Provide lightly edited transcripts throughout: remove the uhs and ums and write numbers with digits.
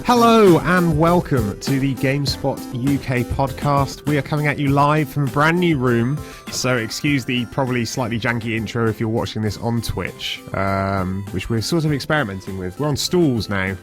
Hello and welcome to the GameSpot UK Podcast. We are coming at you live from a brand new room, so excuse the probably slightly janky intro if you're watching this on Twitch, which we're sort of experimenting with. We're on stools now.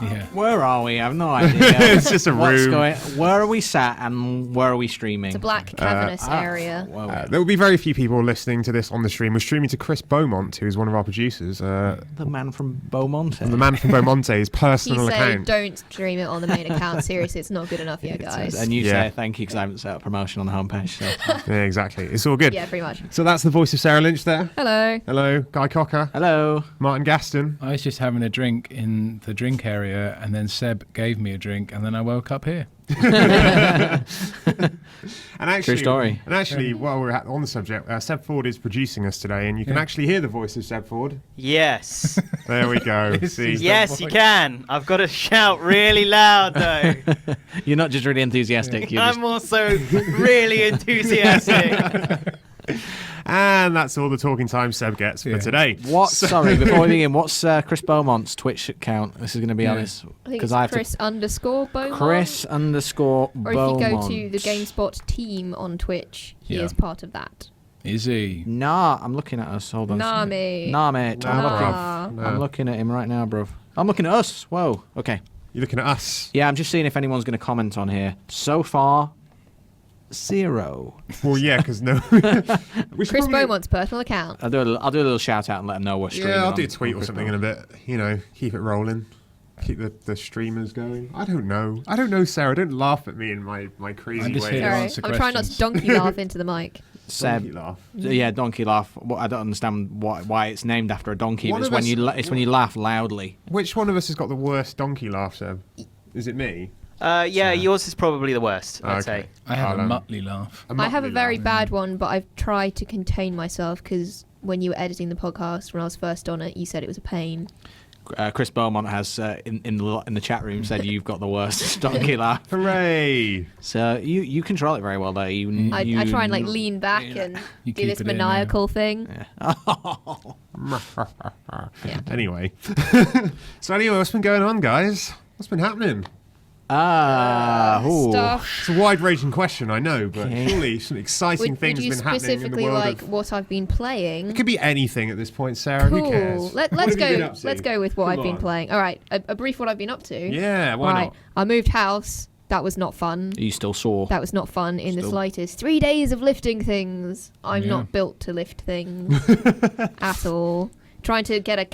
Yeah. Where are we? I have no idea. It's just a room. Where are we sat and where are we streaming? It's a black cavernous area. There will be very few people listening to this on the stream. We're streaming to Chris Beaumont, who is one of our producers. The man from Beaumont. The man from Beaumont's personal He account. said, don't stream it on the main account. Seriously, it's not good enough yet, guys. And you say thank you because I haven't set up promotion on the homepage. So. Yeah, exactly. It's all good. Yeah, pretty much. So that's the voice of Sarah Lynch there. Hello. Hello, Guy Cocker. Hello. Martin Gaston. I was just having a drink in the drink area, and then Seb gave me a drink, and then I woke up here. And actually, True story. And actually, while we're on the subject, Seb Ford is producing us today, and you can actually hear the voice of Seb Ford. Yes. There we go. See? Yes, you can. I've got to shout really loud, though. You're not just really enthusiastic. You're I'm also really enthusiastic. And that's all the talking time Seb gets for today. Sorry, before we begin, what's Chris Beaumont's Twitch account? This is going to be honest. I think it's Chris_Beaumont. Chris_Beaumont. Or if you go to the GameSpot team on Twitch, he is part of that. Is he? Nah, I'm looking at us. Hold on. Nah, mate. Nah, mate. Nah. I'm looking at him right now, bruv. I'm looking at us. Whoa. Okay. You're looking at us. Yeah, I'm just seeing if anyone's going to comment on here. So far, 0. Well, yeah, because no. Chris Beaumont's personal account. I'll do a little shout out and let them know we're streaming. Yeah, I'll do a tweet or something in a bit. You know, keep it rolling. Keep the streamers going. I don't know, Sarah. Don't laugh at me in my crazy I'm just way. here to Sorry, answer I'm trying not to donkey laugh into the mic. Seb, Donkey laugh. Yeah, donkey laugh. Well, I don't understand why it's named after a donkey. One It's of when us- when you laugh loudly. Which one of us has got the worst donkey laugh, Seb? Is it me? Yeah, yours is probably the worst, I'd say. I have a I'll, Muttley laugh. I have a Muttley very laugh. bad one, but I've tried to contain myself because when you were editing the podcast, when I was first on it, you said it was a pain. Chris Beaumont has in the chat room said you've got the worst donkey laugh. Hooray! So you control it very well there. I try and lean back and You do keep this it in, maniacal thing. Anyway. So anyway, what's been going on, guys? What's been happening? Stuff. It's a wide-ranging question, I know, but Okay. surely some exciting Would thing you has been happening in the specifically world like of... what I've been playing? It could be anything at this point, Sarah. Who Cool. cares? Let's What have you been go. up to? Let's go with what Come I've been on. playing. All right, a brief what I've been up to. Yeah, why right. not? I moved house. That was not fun. Are you still sore? That was not fun in the Still. slightest. 3 days of lifting things. I'm Yeah. not built to lift things at all. Trying to get a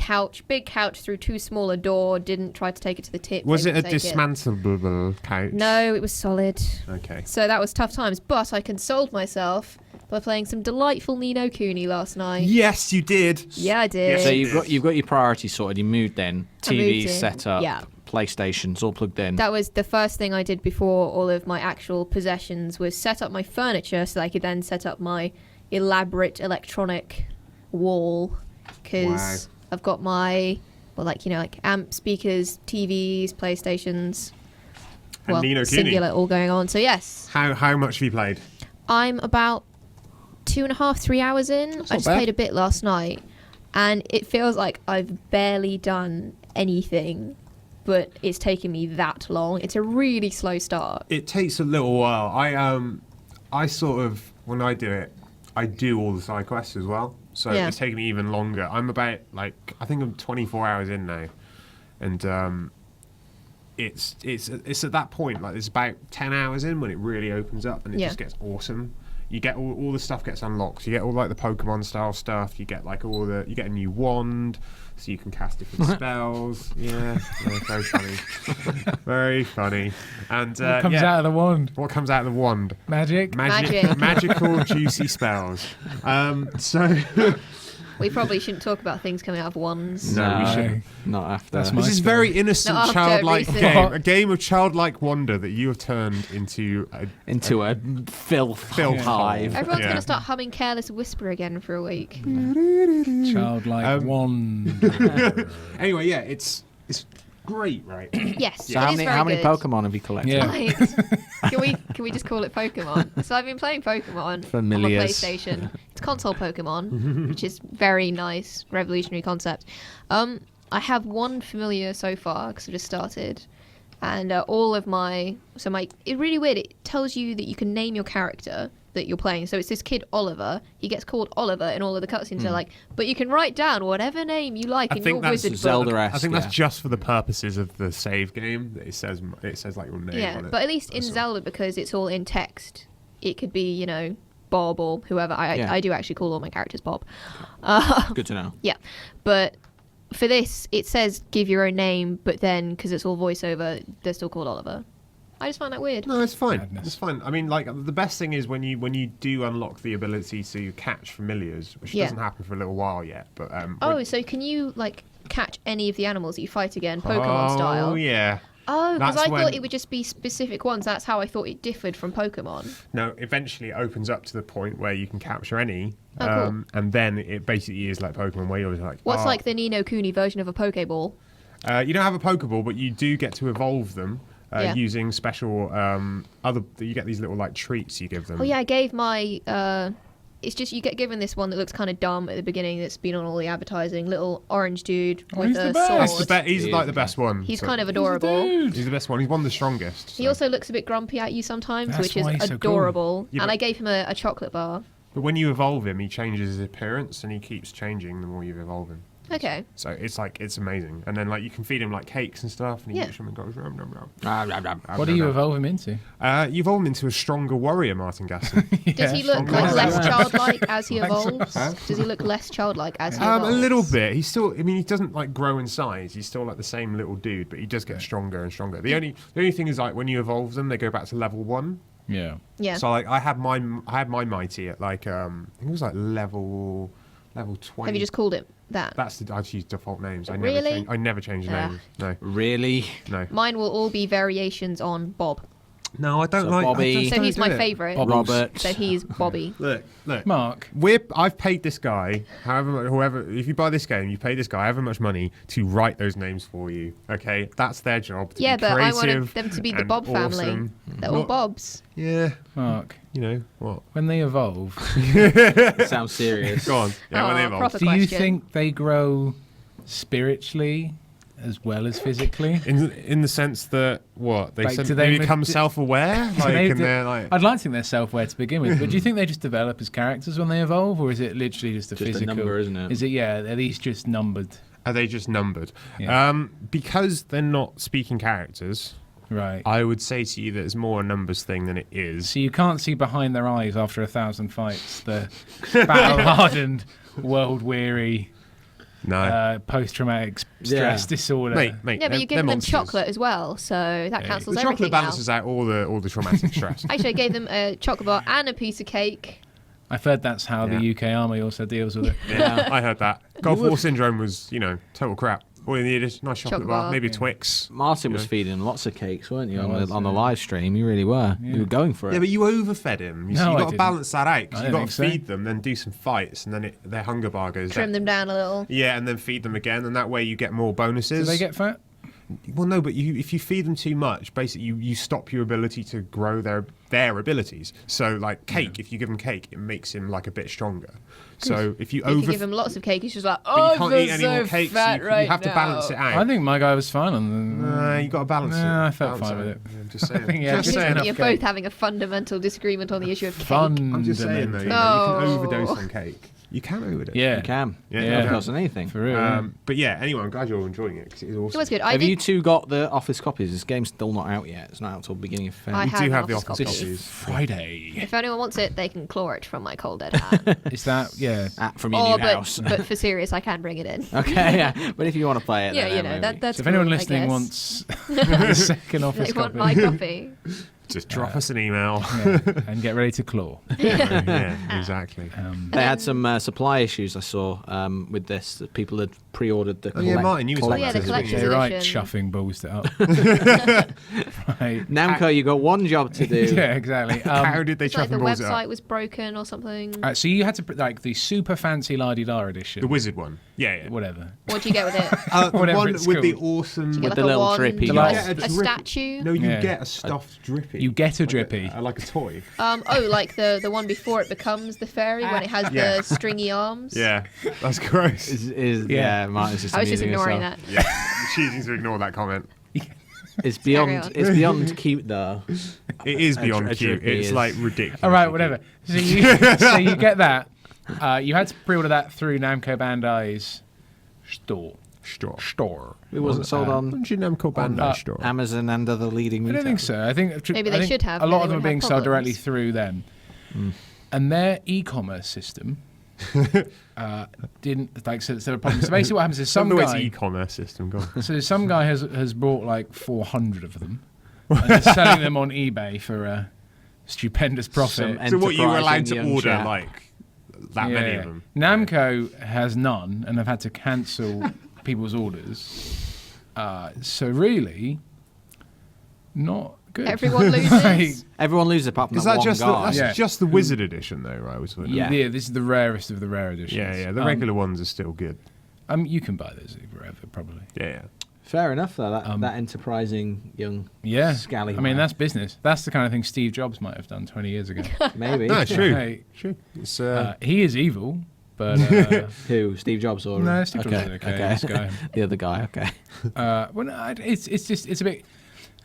big couch through too small a door. Didn't try to take it to the tip. Was it didn't a take dismantleable couch? No, it was solid. Okay. So that was tough times. But I consoled myself by playing some delightful Nino Kuni last night. Yes, you did. Yeah, I did. So you've got your priorities sorted. You moved then. I moved TV in, set up. yeah. PlayStation's all plugged in. That was the first thing I did before all of my actual possessions was set up my furniture so that I could then set up my elaborate electronic wall. Because I've got my, amp speakers, TVs, PlayStations. And Nino Kuni. Singular all going on. So yes, How much have you played? I'm about 2.5, 3 hours in. I just bad. played a bit last night. And it feels like I've barely done anything. But it's taken me that long. It's a really slow start. It takes a little while. I sort of, when I do it, I do all the side quests as well. So Yeah. it's taking me even longer. I'm about, I think I'm 24 hours in now. And it's at that point, it's about 10 hours in when it really opens up and it just gets awesome. You get all the stuff gets unlocked. You get all the Pokemon style stuff. You get you get a new wand, so you can cast different spells. Yeah, very funny, very funny. And What comes out of the wand? What comes out of the wand? Magic? Magic. Magical, juicy spells. So We probably shouldn't talk about things coming out of wands. No, we shouldn't. Not after. That's This is very innocent, Not after childlike recent- game. A game of childlike wonder that you have turned into a a filth hive. Everyone's Yeah. going to start humming Careless Whisper again for a week. Childlike wand. Anyway, yeah, it's great, right? Yes. So it how is many very good. Pokemon have you collected? Yeah. Right. Can we just call it Pokemon? So I've been playing Pokemon on my Familiars. PlayStation. It's console Pokemon, which is very nice, revolutionary concept. I have one familiar so far because I just started, and all of it's really weird. It tells you that you can name your character that you're playing. So it's this kid Oliver. He gets called Oliver in all of the cutscenes. They're like, but you can write down whatever name you like in your wizard book. Zelda-esque, I think that's just for the purposes of the save game. That it says like your name on it. But at least in Zelda, because it's all in text, it could be Bob or whoever. I do actually call all my characters Bob. Good to know. Yeah, but for this, it says give your own name, but then because it's all voiceover, they're still called Oliver. I just find that weird. No, it's fine. Madness. It's fine. I mean, like the best thing is when you do unlock the ability to catch familiars, which doesn't happen for a little while yet. But so can you catch any of the animals that you fight again, Pokemon style? Oh yeah. Oh, because That's I when- thought it would just be specific ones. That's how I thought it differed from Pokemon. No, eventually it opens up to the point where you can capture any, Oh, cool. and then it basically is like Pokemon, where you're like, What's like the Ni no Kuni version of a Pokeball? you don't have a Pokeball, but you do get to evolve them using special you get these little like treats you give them. Oh yeah, I gave my. It's just you get given this one that looks kind of dumb at the beginning. That's been on all the advertising. Little orange dude with he's the a best. sword. He's like the best one. He's so- kind of adorable. He's the best one. He's one of the strongest. He so. also looks a bit grumpy at you sometimes, That's which is why he's so cool. adorable. Yeah, and but- I gave him a chocolate bar. But when you evolve him, he changes his appearance, and he keeps changing the more you evolve him. Okay. So it's amazing. And then you can feed him like cakes and stuff, and he eats them and goes rum rum rum. What do you evolve him into? You evolve him into a stronger warrior, Martin Gasson. Does he look Strong less guy. childlike as he Huh? evolves? Does he look less childlike as he evolves? A little bit. He's still. I mean, he doesn't grow in size. He's still the same little dude, but he does get stronger and stronger. The only thing is when you evolve them, they go back to level 1. Yeah. Yeah. So I had my mighty at I think it was level 20. Have you just called it that? That's I just use default names. Really? I never change names. No. Really? No. Mine will all be variations on Bob. No, I don't So like. Bobby- I just So don't he's do my it. favourite. Bobbles. Robert. So he's Bobby. Look. Mark. I've paid this guy, whoever. If you buy this game, you pay this guy however much money to write those names for you. Okay, that's their job. To Yeah, be but I creative wanted them to be the and Bob family. awesome. They're all Not- Bobs. Yeah, Mark. what? When they evolve, Sounds serious. Go on. Yeah, when they evolve. proper do you question. think they grow spiritually as well as physically? In the sense that they Like, do they they become do- self-aware, So they and do- they're like. I'd like to think they're self-aware to begin with, but do you think they just develop as characters when they evolve, or is it literally just a Just a physical number, isn't it? Is it? Yeah, are these just numbered? Are they just numbered? Yeah. Because they're not speaking characters, Right. I would say to you that it's more a numbers thing than it is. So you can't see behind their eyes after 1,000 fights. The battle-hardened, world-weary, No. post-traumatic stress disorder. Mate, Yeah, but they're you're giving them monsters. chocolate as well, so that cancels The everything chocolate balances out all the traumatic stress. Actually, I gave them a chocolate bar and a piece of cake. I've heard that's how Yeah. the UK Army also deals with it. Yeah, I heard that. Gulf War syndrome was, total crap. All you need is a nice chocolate Chocolate bar, bar. maybe Yeah. Twix. Martin was Yeah. feeding him lots of cakes, weren't you, I on was, the yeah. live stream? You really were. Yeah. You were going for it. Yeah, but you overfed him. You No, I got to didn't. balance that out. 'Cause I you didn't got think to so. feed them, then do some fights, and then their hunger bar goes Trim down. them down a little. Yeah, and then feed them again, and that way you get more Do bonuses. they get fat? Well, no, but if you feed them too much, basically you stop your ability to grow their abilities. So, cake, if you give him cake, it makes him a bit stronger. So if you You can give him lots of cake. He's just like, but you oh, can't they're eat any so more cakes. fat You right have to balance it out. I think my guy was fine on the... You got to balance it. Nah, I felt Balance fine with it. I'm just saying. I think, yeah, just just saying. enough You're cake. both having a fundamental disagreement on the issue of cake. I'm just saying though, you can Oh. overdose on cake. You can overdose. Yeah. You can. Yeah, Yeah, no doubt. not on anything. For real. yeah. But yeah, anyway, I'm glad you're enjoying it because it is It awesome. was good. I Have did. you two got the Office copies? This game's still not out yet. It's not out till beginning of I February. We have do an have the office office copy. copies. Friday. If anyone wants it, they can claw it from my cold dead hand. Is that... Yeah. From your Or, new house. but for serious, I can bring it in. Okay, yeah. But if you want to play it, Yeah, then, you know maybe. that's. So if anyone cool, I listening guess. wants a second office they want copy, my copy. Just drop us an email. yeah, and get ready to claw. Yeah, exactly. They had some supply issues I saw with this. That people had pre-ordered the Oh, yeah, Martin, you were talking yeah, the about collector's this. You're right, edition. chuffing balls it up. Right. Namco, you got one job to do. Yeah, exactly. How did they It's like chuff the and balls it website up? was broken or something. So you had to put the super fancy la-di-da edition. The wizard one. Yeah. Whatever. What do you get with it? Whatever The one it's with the called. awesome. You get With like the a little wand, drippy a guys. statue. No, you Yeah. get a stuffed drippy. You get a drippy. Like a toy. Like the one before it becomes the fairy when it has the stringy arms. Yeah, that's gross. Martin's just I was just amusing ignoring herself. that. Yeah, choosing to ignore that comment. It's Carry on. beyond cute though. It is beyond a cute. drippy It's is- like ridiculous. All right, whatever. So you get that. You had to pre-order that through Namco Bandai's store. It wasn't sold on Namco Bandai store. Amazon and other leading I retailers. don't think so. I think Maybe I they think should have, A then lot they of them are wouldn't being have sold directly problems. through them, and their e-commerce system didn't like. So there were problems. So basically, what happens is some the way it's guy. e-commerce system. Go on. So some guy has bought like 400 of them, and is selling them on eBay for a stupendous profit. Some So what, you were allowed enterprising to young order chap. like that many of them? Namco has none, and have had to cancel people's orders. So really, not good. Everyone loses. Like, Everyone loses apart from Is that that one just guy. that's just the Wizard edition though, right? Was what- Yeah. yeah, this is the rarest of the rare editions. yeah. The regular ones are still good. You can buy those wherever, probably. Yeah. Fair enough, though. That enterprising young Yeah, scally. I mean that's business. That's the kind of thing Steve Jobs might have done 20 years ago. maybe. No, it's true. Hey, True. It's he is evil, but Who? Steve Jobs or no, Steve Jobs is okay. This guy. The other guy. Okay. Well, no, it's a bit.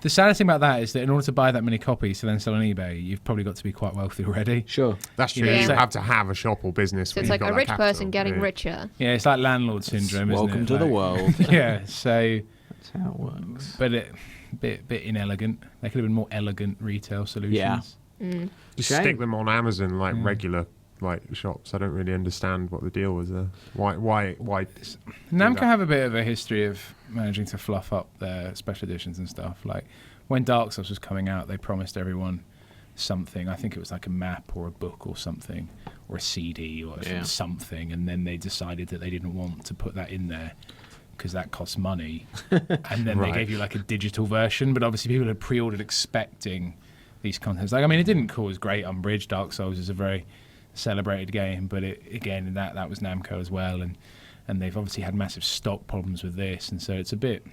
The saddest thing about that is that in order to buy that many copies to then sell on eBay, you've probably got to be quite wealthy already. Sure. that's true. Yeah. You So- have to have a shop or business. So where it's you've like got a that rich capital. person getting Yeah. richer. Yeah, it's like landlord syndrome, isn't Welcome it? to the Like- world. Yeah, so That's how it works. but bit inelegant. There could have been more elegant retail solutions. Yeah. Just Shame. stick them on Amazon like regular like shops. I don't really understand what the deal was there. Why? Namco that. have a bit of a history of managing to fluff up their special editions and stuff. Like when Dark Souls was coming out, they promised everyone something. I think it was like a map or a book or something, or a CD or Yeah. something, and then they decided that they didn't want to put that in there because that costs money. And then Right. they gave you like a digital version, but obviously people had pre-ordered expecting these contents. Like, I mean, it didn't cause great umbrage. Dark Souls is a very celebrated game, but that was Namco as well, and they've obviously had massive stock problems with this, and so it's a bit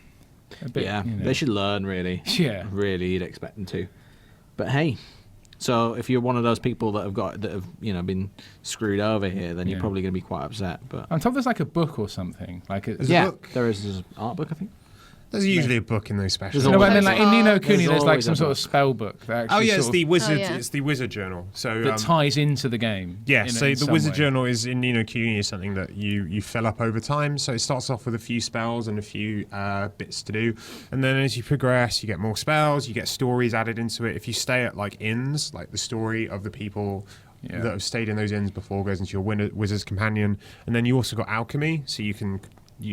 Yeah. you know. They should learn, really. Yeah. Really, you'd expect them to. But hey. So if you're one of those people that have been screwed over here, then you're Yeah. probably going to be quite upset. But On top, there's like a book or something. Like it's There's a yeah, book. there is an art book, I think. There's usually a book in those specials. There's no, but I mean, always- like in Nino Kuni, There's there's like always some a sort of book. spell book that actually Oh yeah, sort it's of- the Wizard. yeah. It's the Wizard Journal. So that ties into the game. yeah, in so the some Wizard way. Journal is in Nino Kuni is something that you fill up over time. So it starts off with a few spells and a few bits to do, and then as you progress, you get more spells. You get stories added into it. If you stay at like inns, like the story of the people Yeah. that have stayed in those inns before goes into your Wizard's Companion, and then you also got alchemy. So you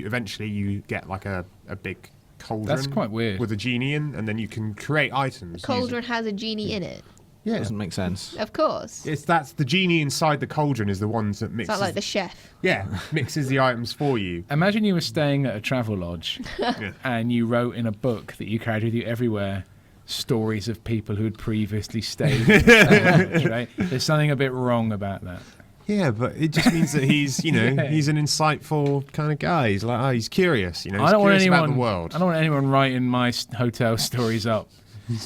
eventually get like a big cauldron. That's quite weird. With a genie in, and then you can create items. Cauldron has a genie in it. Yeah. Doesn't make sense. Of course. That's the genie inside the cauldron is the ones that It's mixes. not like the chef. Yeah, mixes the items for you. Imagine you were staying at a travel lodge Yeah. and you wrote in a book that you carried with you everywhere stories of people who had previously stayed in that lodge, right? There's something a bit wrong about that. Yeah, but it just means that he's, Yeah. he's an insightful kind of guy. He's like, he's curious, He's I don't want curious anyone. about the world. I don't want anyone writing my hotel stories up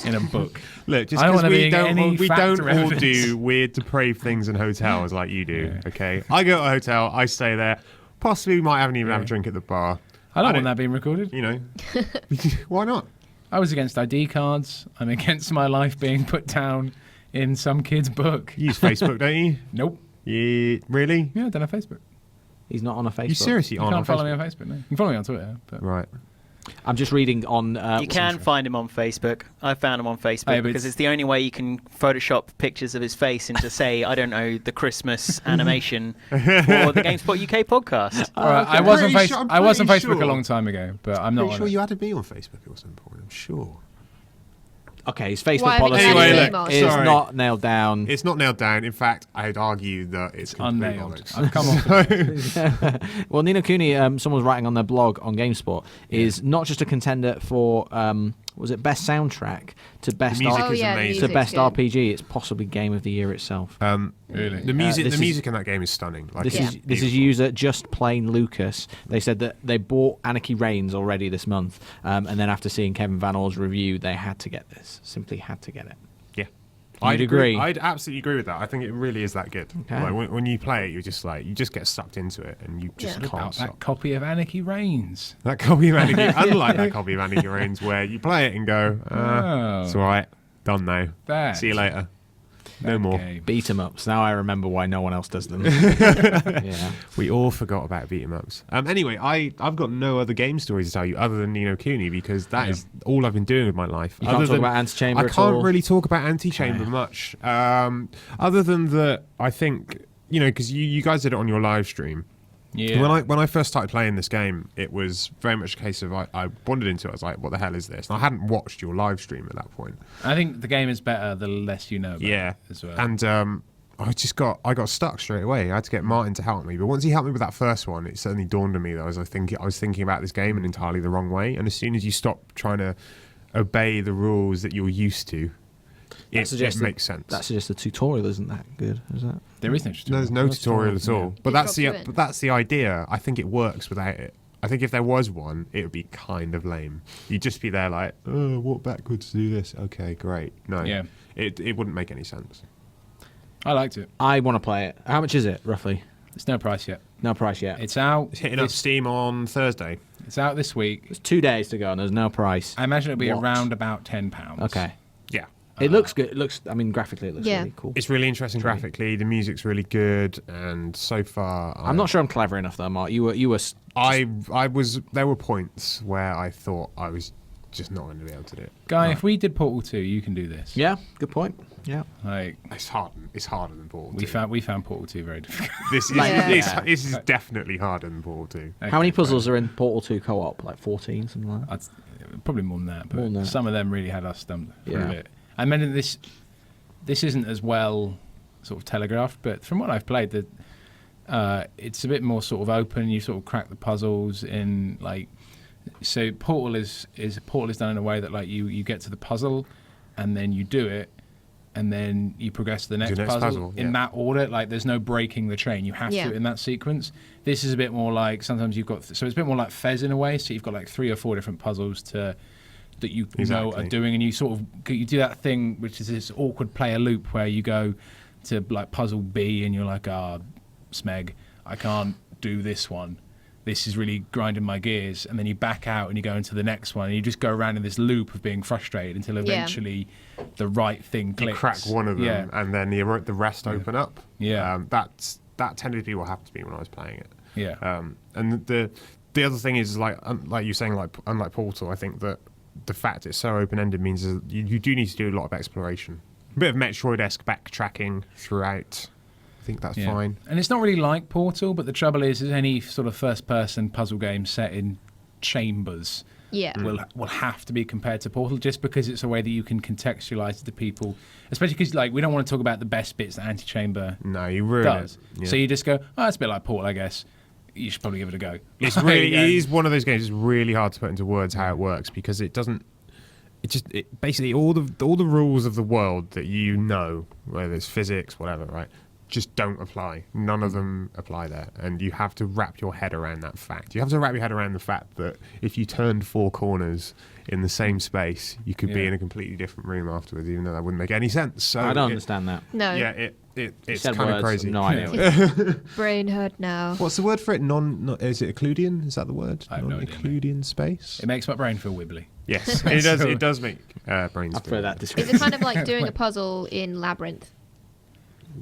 in a book. Look, just I don't because wanna we be don't, any we fact don't or all evidence. do weird, depraved things in hotels like you do. Yeah. Okay, I go to a hotel, I stay there. Possibly, we might even have a drink at the bar. I don't want that being recorded. Why not? I was against ID cards. I'm against my life being put down in some kid's book. You use Facebook, don't you? Nope. Yeah, really? Yeah, I don't have Facebook. He's not on a Facebook. You seriously You aren't can't on follow Facebook? me on Facebook. No. You can follow me on Twitter. But Right. I'm just reading on. You can find him on Facebook. I found him on Facebook Hey, but because it's- it's the only way you can Photoshop pictures of his face into, say, I don't know, the Christmas animation for the GameSpot UK podcast. all right, okay. I was on Pretty sure- I'm I was on pretty Facebook sure. a long time ago, but I'm not Pretty on sure it. you added me on Facebook at some point. I'm sure. Okay, his Facebook Why haven't you policy Anyway, added look, me, is Mark? sorry. not nailed down. It's not nailed down. In fact, I'd argue that it's complete Unnailed. bollocks. I've come off. Well, Nino Kuni, someone's writing on their blog on GameSpot, is not just a contender for was it best soundtrack to best music Oh, is yeah, the amazing. to music's best good. RPG. It's possibly game of the year itself. Really? The music, this the is- music in that game is stunning. Like, This Yeah. is this is user Just Plain Lucas. They said that they bought Anarchy Reigns already this month, and then after seeing Kevin Van Orr's review, they had to get this. Simply had to get it. I'd agree. I'd absolutely agree with that. I think it really is that good. Okay. Like when you play it, you just get sucked into it, and you just Yeah. can't About stop. that copy of Anarchy Reigns. That copy of Anarchy, unlike that copy of Anarchy Reigns, where you play it and go, Oh. it's all right, done now. That. See you later. No more. Game. Beat 'em ups. Now I remember why no one else does them. Yeah. We all forgot about beat 'em ups. Anyway, I've got no other game stories to tell you other than Nino Kuni, because that is all I've been doing with my life. You can't talk about Antichamber I at can't all? really talk about Antichamber much. Other than that, I think, because you guys did it on your live stream. Yeah. When I first started playing this game, it was very much a case of I wandered into it. I was like, "What the hell is this?" And I hadn't watched your live stream at that point. I think the game is better the less you know about it as well. And I got stuck straight away. I had to get Martin to help me, but once he helped me with that first one, it suddenly dawned on me that I was thinking about this game in entirely the wrong way. And as soon as you stop trying to obey the rules that you're used to, it makes sense. That suggests the tutorial isn't that good, is that? There is no tutorial. There's no tutorial at all. But It that's the idea. I think it works without it. I think if there was one, it would be kind of lame. You'd just be there like, oh, walk backwards to do this. Okay, great. No, Yeah. it wouldn't make any sense. I liked it. I want to play it. How much is it, roughly? It's no price yet. No price yet. It's out. It's hitting up Steam on Thursday. It's out this week. There's 2 days to go and there's no price. I imagine it'll be What? around about £10. Okay. Yeah. It looks good. It looks, graphically it looks Yeah. really cool. It's really interesting Really. graphically. The music's really good, and so far, I'm not sure I'm clever enough though, Mark. You were. I was. There were points where I thought I was just not going to be able to do it. Guy, if we did Portal 2, you can do this. Yeah. Good point. Yeah. Like It's harder. It's harder than Portal 2. we found Portal 2 very difficult. This is Yeah. this is definitely harder than Portal 2. How many puzzles are in Portal 2 co-op? Like 14, something like that. Probably more than that, but More than that. some of them really had us stumped for Yeah. a bit. I mean, this isn't as well sort of telegraphed, but from what I've played, it's a bit more sort of open. You sort of crack the puzzles in like. So Portal is done in a way that like you get to the puzzle, and then you do it, and then you progress to the next puzzle in that order. Like there's no breaking the chain. You have to do it in that sequence. This is a bit more like sometimes you've got so it's a bit more like Fez in a way. So you've got like 3 or 4 different puzzles that you know are doing, and you sort of you do that thing which is this awkward player loop where you go to like puzzle B and you're like, Smeg, I can't do this one. This is really grinding my gears, and then you back out and you go into the next one, and you just go around in this loop of being frustrated until eventually the right thing clicks. You crack one of them, and then the rest open up. Yeah. That tended to be what happened to me when I was playing it. Yeah. And the other thing is like you're saying, like unlike Portal, I think that the fact it's so open-ended means that you do need to do a lot of exploration, a bit of Metroid-esque backtracking throughout. I think that's fine. And it's not really like Portal, but the trouble is any sort of first-person puzzle game set in chambers will have to be compared to Portal, just because it's a way that you can contextualize it to people, especially because like we don't want to talk about the best bits that Antichamber does. Yeah. So you just go, it's a bit like Portal, I guess. You should probably give it a go. It's really, it is one of those games. It's really hard to put into words how it works, because it doesn't. It basically all the rules of the world that you know, whether it's physics, whatever, right, just don't apply. None of them apply there, and you have to wrap your head around that fact. You have to wrap your head around the fact that if you turned 4 corners in the same space, you could be in a completely different room afterwards, even though that wouldn't make any sense. So I don't understand that. No. Yeah, it's said kind of words, crazy. no idea. Brain hurt now. What's the word for it? Is it Euclidean? Is that the word? I have no idea, Non-Euclidean space? It makes my brain feel wibbly. Yes, it does. It does make brains. I'll throw that Is description. it kind of like doing a puzzle in Labyrinth?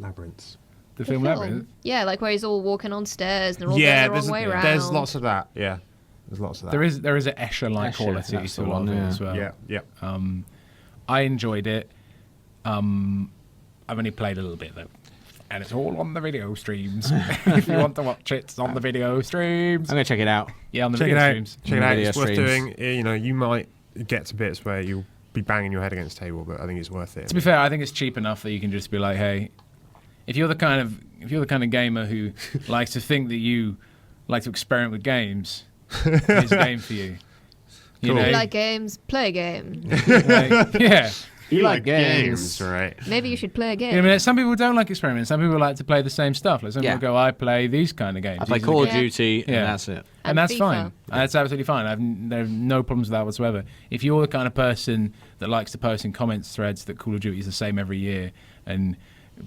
Labyrinths. The film Labyrinth. Yeah, like where he's all walking on stairs and they're all going the wrong way around. There's lots of that. Yeah, there's lots of that. There is an Escher-like quality that's to the a lot one, of it yeah. as well. Yeah. I enjoyed it. I've only played a little bit though, and it's all on the video streams. If you want to watch it, it's on the video streams. I'm gonna check it out. Yeah, on the Check it video out. streams. Check it out. Video It's worth streams. doing. You might get to bits where you'll be banging your head against the table, but I think it's worth it. To be fair, I think it's cheap enough that you can just be like, hey, if you're the kind of gamer who likes to think that you like to experiment with games, here's a game for you. You Cool. know? You like games, play a game. Like, yeah. You like games. right? Maybe you should play a game. I mean, some people don't like experiments. Some people like to play the same stuff. Like some people go, I play these kind of games. I play These are Call the of games. Duty, and Yeah. that's it. And that's FIFA. fine. That's absolutely fine. There are no problems with that whatsoever. If you're the kind of person that likes to post in comments threads that Call of Duty is the same every year and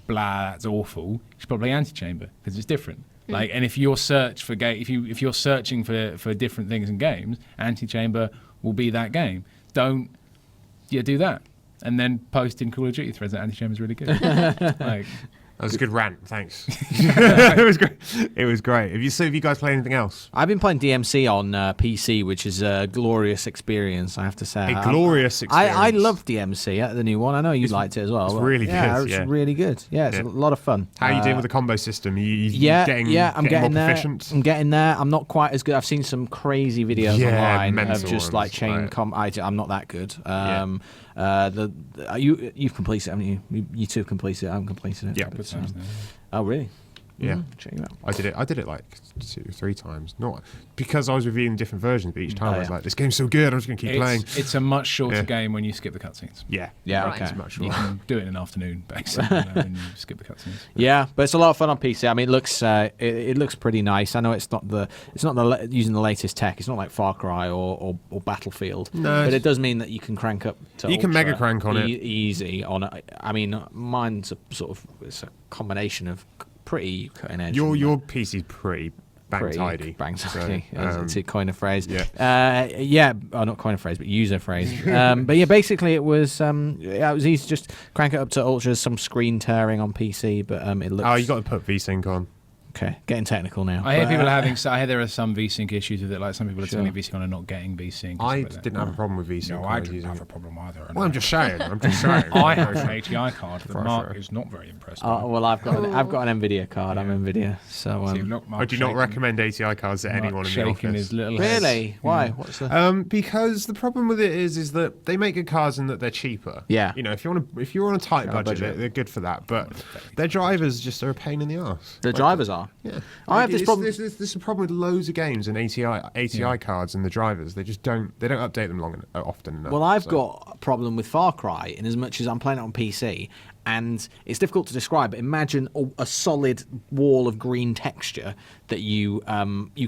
blah, that's awful, you should probably play Antichamber because it's different. Like, and if you're if you're searching for different things in games, Antichamber will be that game. Don't do that, and then post in Call of Duty threads that Antichamber is really good. Like, That was a good rant. Thanks. It was great. It was great. Have you guys played anything else? I've been playing DMC on PC, which is a glorious experience, I have to say. A glorious experience. I love DMC, the new one. I know you liked it as well. it's but really yeah, good, It's yeah. really good. Yeah, it's a lot of fun. How are you doing with the combo system? I'm I'm getting more there. proficient. I'm getting there. I'm not quite as good. I've seen some crazy videos Yeah, online of mental just like ones, chain right. comp. I'm not that good. You've completed it, haven't you? You two have completed it. I haven't completed it. Yeah. good times now. Oh really? Yeah. Check it out. I did it like 2-3 times. Not because I was reviewing different versions, but each time Oh, I was yeah. like, "This game's so good, I'm just gonna keep playing." It's a much shorter Yeah. game when you skip the cutscenes. Yeah. Yeah. Right. Okay. It's much You more. can do it in an afternoon, basically, when you skip the cutscenes. Yeah, but it's a lot of fun on PC. I mean, it looks it looks pretty nice. I know it's not using the latest tech. It's not like Far Cry or Battlefield. No. But it does mean that you can crank up to You can ultra mega crank on it. easy on it. I mean, mine's it's a combination of pretty cutting edge. Your PC's pretty bang tidy. Bang So, tidy. To coin a phrase. Yeah. Not coin a phrase, but use a phrase. But yeah, basically it was easy to just crank it up to ultra. Some screen tearing on PC, but it looks. Oh, you got to put VSync on. Okay, getting technical now. I hear But, people I hear there are some VSync issues with it. Like some people are Sure. turning VSync on and not getting VSync. and I stuff like that. didn't have a problem with VSync. No, when I was didn't using have it. a problem either. Well, I'm just saying. I have an ATI card that For Mark sure. is not very impressed Oh, with. well, I've got an NVIDIA card. I'm NVIDIA, so See, look, I Mark do not shaking- recommend ATI cards to Mark anyone in the shaking office. his little head. really. Why? Yeah. What's the? Because the problem with it is that they make good cards and that they're cheaper. Yeah. You know, if you're on a tight On a budget, budget. they're good for that. But their drivers just are a pain in the arse. The drivers are. Yeah. I have this problem. This is a problem with loads of games and ATI cards and the drivers. They just don't update them often enough. Well, I've so. got a problem with Far Cry in as much as I'm playing it on PC, and it's difficult to describe. But imagine a solid wall of green texture that you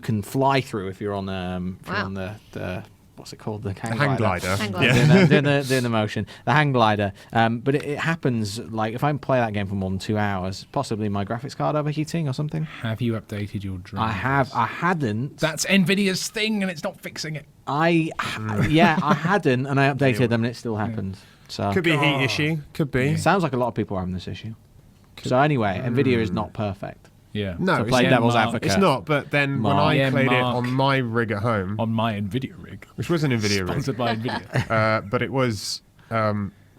can fly through if you're on the what's it called, the hang glider. Hang glider. Yeah. doing the motion, the hang glider. But it happens like if I play that game for more than 2 hours, possibly my graphics card overheating or something. Have you updated your drivers? I have. I hadn't. That's Nvidia's thing, and it's not fixing it. I hadn't, and I updated them, and it still happened. So Could be a heat issue. Could be. sounds like a lot of people are having this issue. So anyway, Nvidia is not perfect. Yeah. No, To it's play not. devil's Mark. advocate. It's not. But then when I Yeah, played it Mark. on my rig at home, On my Nvidia rig, which was an Nvidia rig, sponsored by Nvidia. but it was.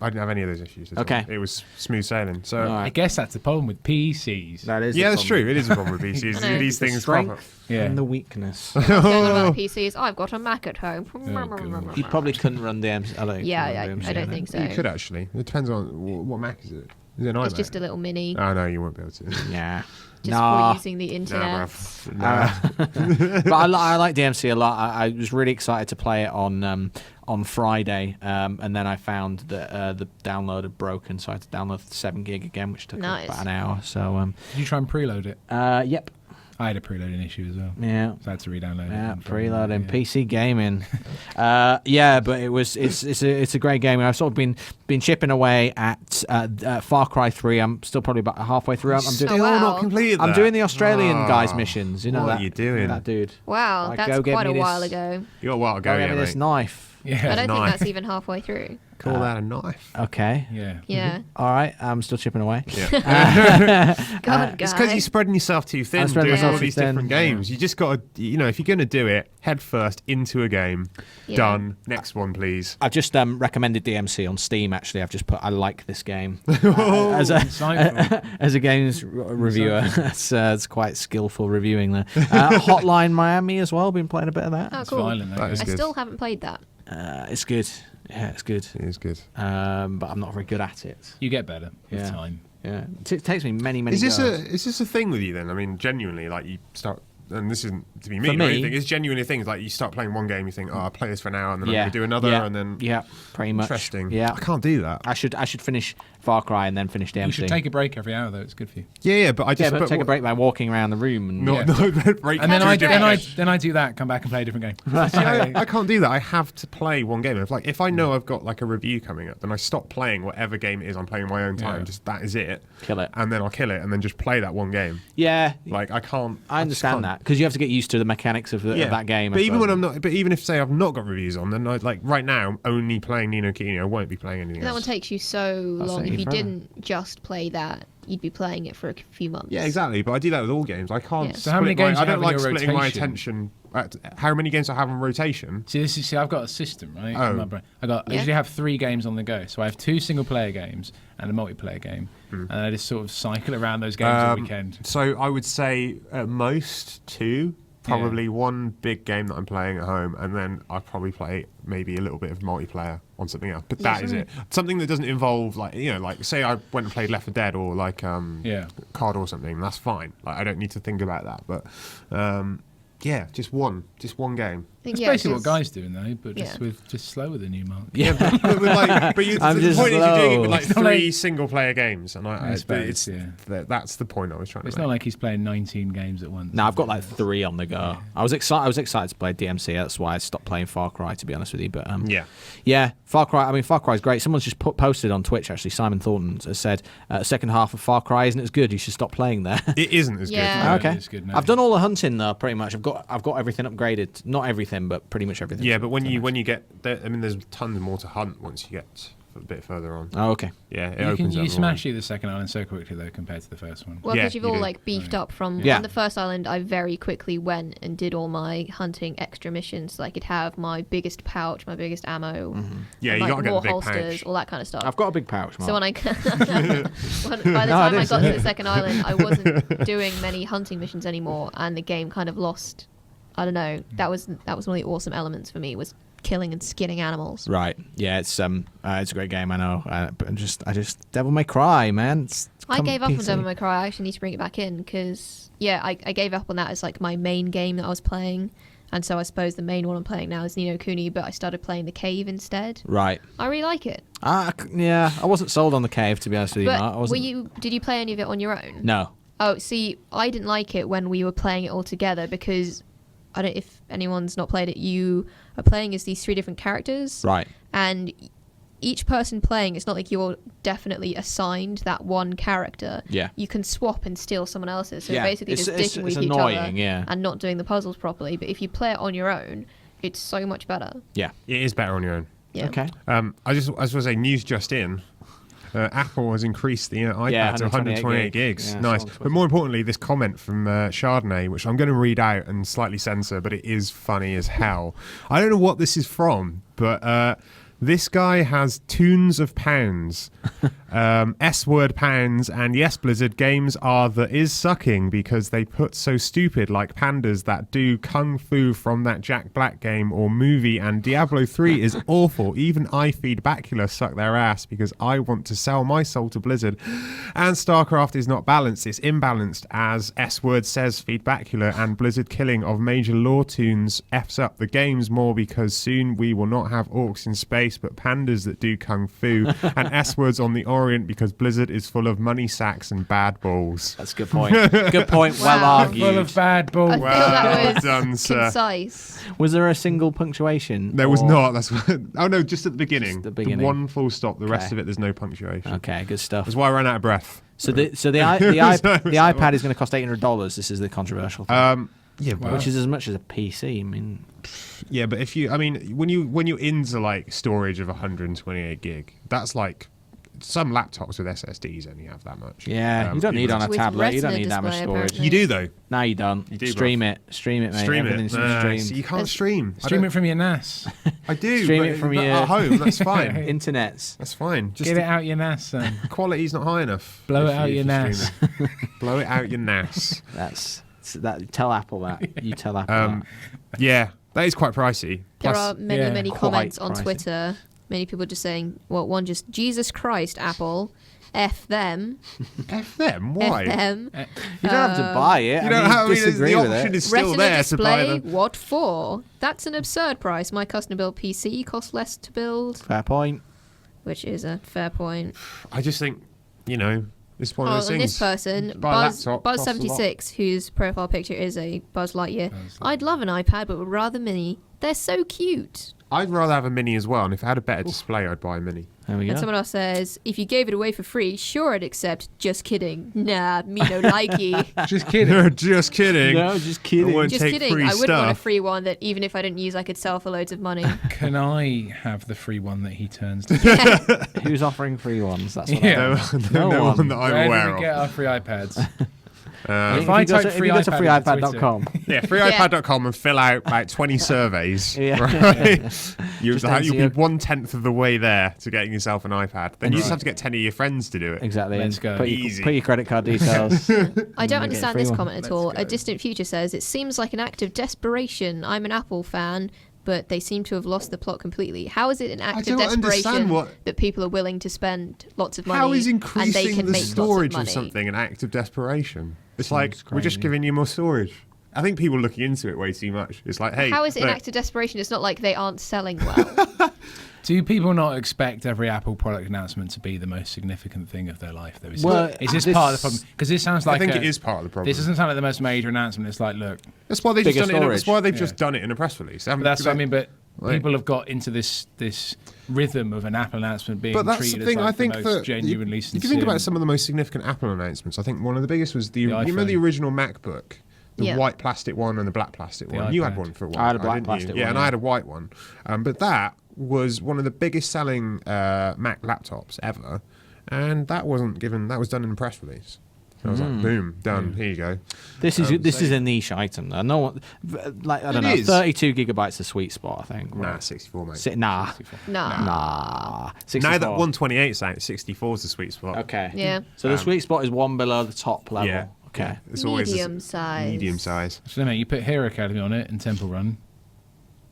I didn't have any of those issues. At Okay. all. It was smooth sailing. So All I right. guess that's the problem with PCs. That is. yeah, the that's problem. true. It is a problem with PCs. I know. These The things strength crop up. Yeah. and the weakness. Going about PCs, I've got a Mac at home. God. You probably couldn't run DMC. I don't think so. You could actually. It depends on what Mac is it. Is it an iMac? It's just a little mini, Oh no, you won't be able to. Yeah. just Nah. for using the internet. bruv. Nah. But I like DMC a lot. I was really excited to play it on Friday, and then I found that the download had broken, so I had to download 7 gig again, which took Nice. about an hour. So Did you try and preload it? yep, I had a preloading issue as well. yeah. So I had to re-download it. Yeah, and preloading yeah. PC gaming. Yeah, but it's a great game. And I've sort of been chipping away at Far Cry 3. I'm still probably about halfway through. I'm Still doing. Oh, wow. not completed. I'm that? doing the Australian guys Oh, missions. You know what that? are you doing? That dude. Wow, Like, that's go get quite a me while this- ago. You got a while to go, Go yeah, get me mate. this knife. Yeah. I don't think knife. that's even halfway through. Call that a knife. Okay. Yeah. Yeah. All right. I'm still chipping away. Yeah. God, It's guy. because you're spreading yourself too thin I'm spreading doing all myself too these thin. different games. You just got to, if you're going to do it, head first into a game. Yeah. Done. Next one, please. I've just recommended DMC on Steam. Actually, I've just put I like this game as a Insightful. as a games reviewer. It's quite skillful reviewing there. Hotline Miami as well. Been playing a bit of that. Oh, It's cool. violent. That That is I good. still haven't played that. It's good. Yeah, it's good. It is good. But I'm not very good at it. You get better with Yeah. time. Yeah, it takes me many Is this goes. a thing with you then? I mean, genuinely, like you start and this isn't to be mean or anything, it's genuinely things like you start playing one game, you think, oh, I'll play this for an hour, and then I'm going to do another, and then pretty much. Interesting. Yeah, I can't do that. I should finish Far Cry and then finish DMC. You should take a break every hour though. It's good for you. Yeah, but I just but take a break by walking around the room and break. And then I do that. Come back and play a different game. See, I can't do that. I have to play one game. If I know I've got like a review coming up, then I stop playing whatever game it is I'm playing in my own time. Yeah. Just that is it. Kill it. And then I'll kill it and then just play that one game. Yeah. Like I can't. I understand that because you have to get used to the mechanics of that game. But even when I'm not, but even if say I've not got reviews on, then like right now I'm only playing Ni no Kuni. I won't be playing anything That else. one takes you so long. If you forever. didn't just play that, you'd be playing it for a few months. Yeah, exactly. But I do that with all games. I can't. Yeah. So how many split games I do you don't have in like your splitting my rotation? attention. How many games I have on rotation? See, I've got a system, right? Oh. In my brain. I usually have 3 games on the go. So I have 2 single-player games and a multiplayer game, and I just sort of cycle around those games all weekend. So I would say at most 2. Probably one big game that I'm playing at home, and then I'll probably play maybe a little bit of multiplayer on something else. But that is it. Something that doesn't involve like say I went and played Left 4 Dead or like COD or something. That's fine. Like I don't need to think about that. But just one game. It's basically what Guy's doing though, but just slower than you, Mark. Yeah, but the point is you're doing it with like 3 single-player games, and that's the point I was trying to make. It's not like he's playing 19 games at once. No, I've got like 3 on the go. Yeah. I was excited to play DMC. That's why I stopped playing Far Cry, to be honest with you. But Far Cry. I mean, Far Cry is great. Someone's just posted on Twitch. Actually, Simon Thornton has said second half of Far Cry isn't as good. You should stop playing there. It isn't as good. Okay. It's good, no. I've done all the hunting though, pretty much. I've got everything upgraded. Not everything, but pretty much everything. Yeah, but when you get there, I mean, there's tons more to hunt once you get a bit further on. Oh, okay. Yeah, it opens up. You smash the second island so quickly though compared to the first one. Well, because you've all like beefed up from Yeah. on the first island. I very quickly went and did all my hunting extra missions, so I could have my biggest pouch, my biggest ammo, Yeah, and, you like, gotta get more the big holsters, pouch. all that kind of stuff. I've got a big pouch, Mark. So when by the time I got to the second island, I wasn't doing many hunting missions anymore, and the game kind of lost. I don't know. That was one of the awesome elements for me, was killing and skinning animals. Right. Yeah, it's a great game. I know. But I just Devil May Cry, man. I gave up on Devil May Cry. I actually need to bring it back in because I gave up on that as like my main game that I was playing, and so I suppose the main one I'm playing now is Ni no Kuni, but I started playing The Cave instead. Right. I really like it. I wasn't sold on The Cave, to be honest with you, Mark. But did you play any of it on your own? No. Oh, see, I didn't like it when we were playing it all together because I don't. If anyone's not played it, you are playing as these 3 different characters, Right. and each person playing, it's not like you're definitely assigned that one character. Yeah. You can swap and steal someone else's. So Yeah. basically just dicking with each annoying, other yeah. and not doing the puzzles properly. But if you play it on your own, it's so much better. Yeah. It is better on your own. Yeah. Okay. I was going to say, news just in. Apple has increased the iPad to 128 gigs. Yeah, Nice. it's on But more importantly, this comment from Chardonnay, which I'm going to read out and slightly censor, but it is funny as hell. I don't know what this is from, but this guy has tunes of pounds, S-word pounds, and yes, Blizzard, games are the is sucking because they put so stupid like pandas that do kung fu from that Jack Black game or movie, and Diablo 3 is awful. Even I feed Bacula suck their ass because I want to sell my soul to Blizzard, and StarCraft is not balanced, it's imbalanced, as S-word says feed Bacula, and Blizzard killing of major lore tunes F's up the games more because soon we will not have orcs in space but pandas that do kung fu, and S-words on the Orient because Blizzard is full of money sacks and bad balls. That's a good point. Good point. Well Wow. argued. Full of bad balls. I feel that was done, sir. concise. Was there a single punctuation? There was or- not. That's oh no, just at the beginning. Just the beginning. one full stop. The rest Okay. of it, there's no punctuation. Okay, good stuff. That's why I ran out of breath. So the iPad is going to cost $800. This is the controversial thing. Yeah, Wow. Which is as much as a PC. I mean, yeah, but when you're into like storage of 128 gig, that's like some laptops with SSDs only have that much. yeah, you don't need on a With tablet. You don't Retina need that much display, storage. apparently. You do though. No, you don't. You do, Stream it, mate. Stream Everything's it. Nah, streamed. so you can't stream. Stream it from your NAS. I do. Stream but it from but your- at home. That's fine. Internets. That's fine. Just Get it out your NAS, son. the quality's not high enough. Blow if it out you your NAS. stream it. Blow it out your NAS. That's that. Tell Apple that. You tell Apple that. Yeah, that is quite pricey. There Plus, are many yeah, comments on quite pricey. Twitter Many people just saying, well, one just, Jesus Christ, Apple, F them. F them? Why? F them. You don't have to buy it. You don't have disagree the with option it. is still Retina there to buy display, the. what for? That's an absurd price. My custom built PC costs less to build, Fair point. which is a fair point. I just think, it's one of those And things. this person, Buy a laptop, costs a lot. Buzz76, whose profile picture is a Buzz Lightyear. I'd love an iPad, but would rather mini. They're so cute. I'd rather have a mini as well, and if I had a better display, I'd buy a mini. There we And go. someone else says, if you gave it away for free, sure I'd accept. Just kidding. Nah, me no likey. Just kidding. Just kidding. No, just kidding. I won't Just take kidding. free I wouldn't want a stuff. free one that even if I didn't use, I could sell for loads of money. Can I have the free one that he turns down? Who's offering free ones? That's what Yeah. No, No one one. that I'm Where aware do we of. get our free iPads? If I you go type to free iPad into freeiPad.com. Yeah, freeiPad.com and fill out about 20 surveys. Yeah. Right? You'll Just be NCO. 1/10 of the way there to getting yourself an iPad. Then you just have to get 10 of your friends to do it. Exactly. Let's and go. Put Easy. your credit card details. I don't get a understand free this one. comment at Let's all. go. A distant future says, it seems like an act of desperation. I'm an Apple fan, but they seem to have lost the plot completely. How is it an act of don't understand desperation what- that people are willing to spend lots of money How is and they increasing can the make storage lots of of money? something an act of desperation? It's Seems like, we're just crazy. giving you more storage. I think people are looking into it way too much. It's like, hey, How is it an look, act of desperation? It's not like they aren't selling well. Do people not expect every Apple product announcement to be the most significant thing of their life, though? Well, Is this this- part of the problem? Because this sounds like I think it is part of the problem. This doesn't sound like the most major announcement. It's like, look, That's why they just Bigger done it. That's storage. why they've just done it in a press release. but that's what I mean. But Like- people have got into this rhythm of an Apple announcement being But that's treated the thing. as like I think the most that genuinely if sincere. you think about some of the most significant Apple announcements, I think one of the biggest was you remember iPhone. the original MacBook, the Yeah. white plastic one and the black plastic The one. You had iPad. one for a while. I had a black didn't plastic you? Yeah, one, and yeah. I had a white one. But that was one of the biggest selling Mac laptops ever, and that wasn't given. That was done in a press release. So I was like, boom, done. Here you go. This is a niche item. Though. No one, like I don't know, is. 32 gigabytes the sweet spot. I think. Nah, 64, mate. Nah. Nah. 64. Now that 128's out, 64's the sweet spot. Okay. Yeah. So the sweet spot is one below the top level. Yeah. Okay. Yeah. It's always Medium size. Medium size. So, mate, you put Hero Academy on it and Temple Run,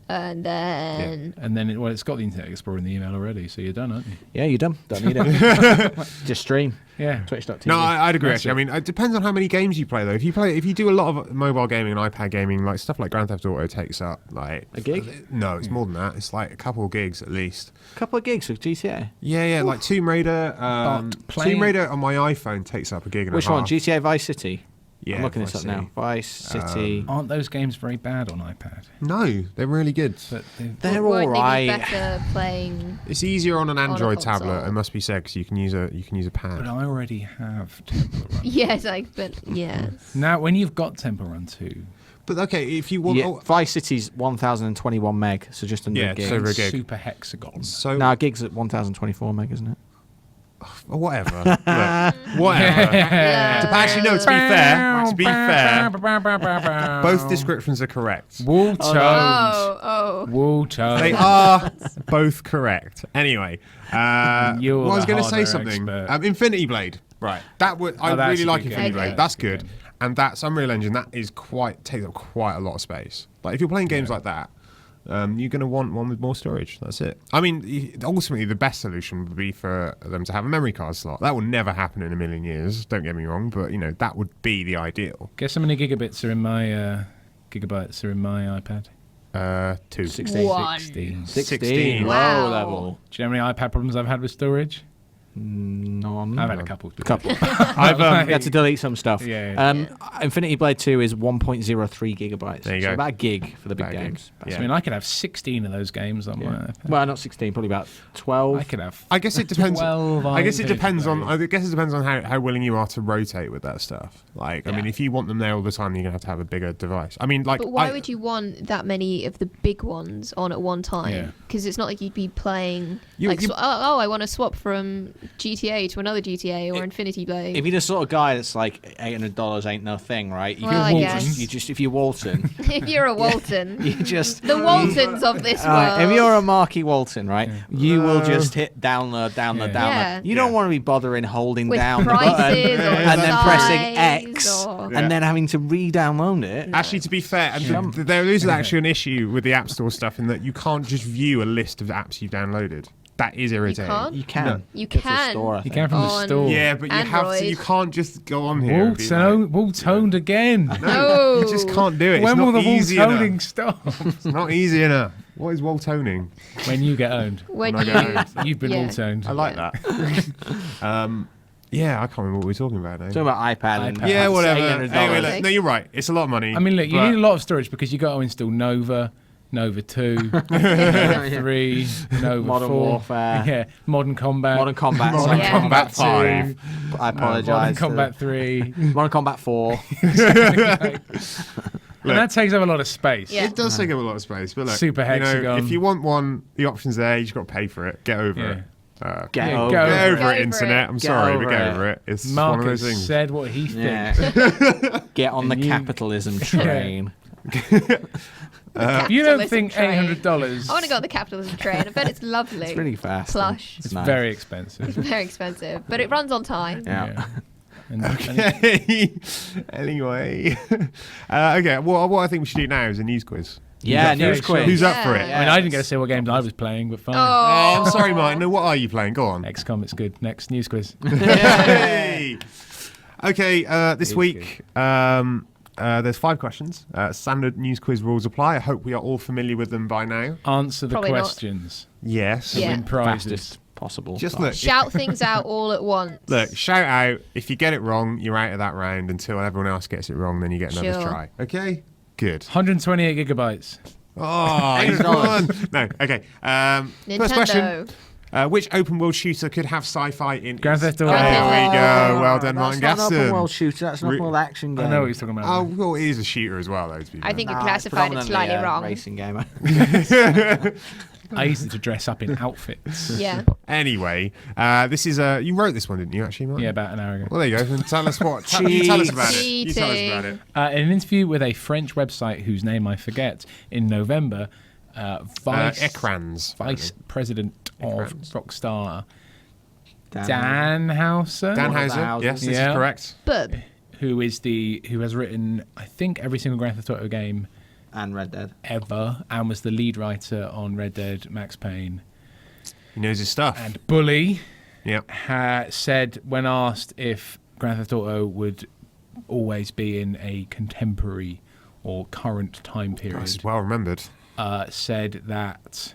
And then and then it's got the Internet Explorer in the email already, so you're done, aren't you? Yeah, you're done. Don't need it. Just stream. Yeah. Twitch.tv. No, I'd agree. That's Actually, I mean, it depends on how many games you play. Though, if you do a lot of mobile gaming and iPad gaming, like stuff like Grand Theft Auto takes up like A gig? No, it's more than that. It's like a couple of gigs at least. Couple of gigs for GTA. Yeah, like Tomb Raider. But playing- Tomb Raider on my iPhone takes up a gig and Which a half. one? GTA Vice City. Yeah, I'm looking Vice this up now. City. Vice City. Aren't those games very bad on iPad? No, they're really good. But They're won't all they be right. better playing? It's easier on an a Android console. tablet. It must be said because you can use a pad. But I already have Temple Run. Yes, but yes. Now, when you've got Temple Run 2, But okay, if you want, Yeah, Vice City's 1021 meg, so just under Yeah, a gig. so- Over a gig. Super Hexagon. so Now gigs at 1024 meg, isn't it? whatever, Look, whatever. Actually, no. To be fair, both descriptions are correct. Wool toes. Oh. Wool toes. They are both correct. Anyway, You're well, I was the going to say hardware something. expert. Infinity Blade. Right. That would I that's really a like good Infinity game. Blade. Okay. That's Good good. game. And that's Unreal Engine. That is takes up quite a lot of space. Like if you're playing games like that, you're going to want one with more storage. That's it. I mean, ultimately, the best solution would be for them to have a memory card slot. That will never happen in a million years. Don't get me wrong, but that would be the ideal. Guess how many gigabits are in my gigabytes are in my iPad? 2. 16. One. 16. 16. Wow. Low level. Do you know how many iPad problems I've had with storage? None. I've had a couple. Couple. I've You had to delete some stuff. Yeah. Infinity Blade 2 is 1.03 gigabytes. There you so go. about a gig for the big About a gig. games. Yeah. I mean, I could have 16 of those games on my Yeah. iPad. Well, not 16, probably about 12. I could have. I guess it depends. 12 I guess it iPads depends on. though. I guess it depends on how willing you are to rotate with that stuff. Like, I mean, Yeah. if you want them there all the time, you're gonna have to have a bigger device. I mean, like, But why would you want that many of the big ones on at one Yeah. time? Because it's not like you'd be playing. You- like, you- I want to swap from GTA to another GTA or Infinity Blade. If you're the sort of guy that's like $800 ain't no thing, right? Well, I guess. If you're Walton, If you're a Walton, you just the Waltons of this world. If you're a Marky Walton, right, you will just hit download. Yeah. You don't want to be bothering holding with down the prices button or and then pressing size X or- and then having to re-download it. Actually, to be fair, there is actually an issue with the App Store stuff in that you can't just view a list of apps you've downloaded. That is irritating. can't? You can. No. You Go to the can. store, I You think. can from the On- store. Yeah, but you have to. Android. You can't just go on here. and be like, Wool toned again. No. You just can't do it. When it's will not the wool easy toning enough. stop? It's not easy enough. What is wool toning? When you get owned. When When you. I go home. You've been Yeah. wool toned. I like Yeah. that. Yeah, I can't remember what we were talking about now. Talking about iPad. And iPad. Yeah, whatever. $800. Anyway, Okay. look, no, you're right. It's a lot of money. I mean, look, you but- need a lot of storage because you got to install Nova, Nova 2, Nova 3, Nova Modern 4. Warfare. Yeah, Modern Combat. Modern Combat. Modern Yeah. Combat 2, 5. I apologise. Modern Combat 3. Modern Combat 4. And that takes up a lot of space. Yeah. It does take up a lot of space, but look, Super you know, hexagon. if you want one, the option's there. You just got to pay for it. Get over Yeah. it. Get Yeah, over go it. Get over Get it, over internet. it. I'm Get sorry, over but get it. over it. It's one Mark of those has things. said what he thinks. Yeah. Get on the And you- capitalism train. If you don't think Capitalism train. $800, I want to go on the capitalism train. I bet it's lovely. It's really fast. Plush. it's nice. very expensive. It's very expensive, but it runs on time. Yeah. And Okay. Anyway. Okay, well, what I think we should do now is a news quiz. Yeah, Okay, news sure. quiz. Who's up for it? Yeah. I mean, I didn't get to say what games I was playing, but fine. I'm sorry, Martin. No, what are you playing? Go on. XCOM, it's good. Next news quiz. Hey! Okay, this It's week there's 5 questions. Standard news quiz rules apply. I hope we are all familiar with them by now. Answer the Probably not. questions. Yes. Yeah. Win prizes. Fastest possible. Just time. look. Shout things out all at once. Look, shout out. If you get it wrong, you're out of that round until everyone else gets it wrong, then you get another Sure. try. Okay? Good. 128 gigabytes. Oh, he's won. No, okay. First question. Nintendo. Which open world shooter could have sci-fi in Grand its- Theft Auto. There we go. Oh, Well done, Martin That's not an open world Gaston. shooter. That's an open world action game. I know what he's talking about. Oh, well, it is a shooter as well, though, to be I fair. think you Nah, classified it it's slightly predominantly a wrong. Racing game. I used to dress up in outfits. Yeah. Anyway, this is you wrote this one, didn't you? Actually, Martin? Yeah, about an hour ago. Well, there you go. Then tell us what. You tell us about it. You tell us about it. In an interview with a French website whose name I forget in November, Vice President of Ecrans. Rockstar, Dan Houser, Dan One of the Houser. houses. Yes, this Yeah. is correct. But who has written I think every single Grand Theft Auto game And Red Dead. ever, and was the lead writer on Red Dead, Max Payne, He knows his stuff. and Bully. Yep. Said when asked if Grand Theft Auto would always be in a contemporary or current time period, This is well remembered. said that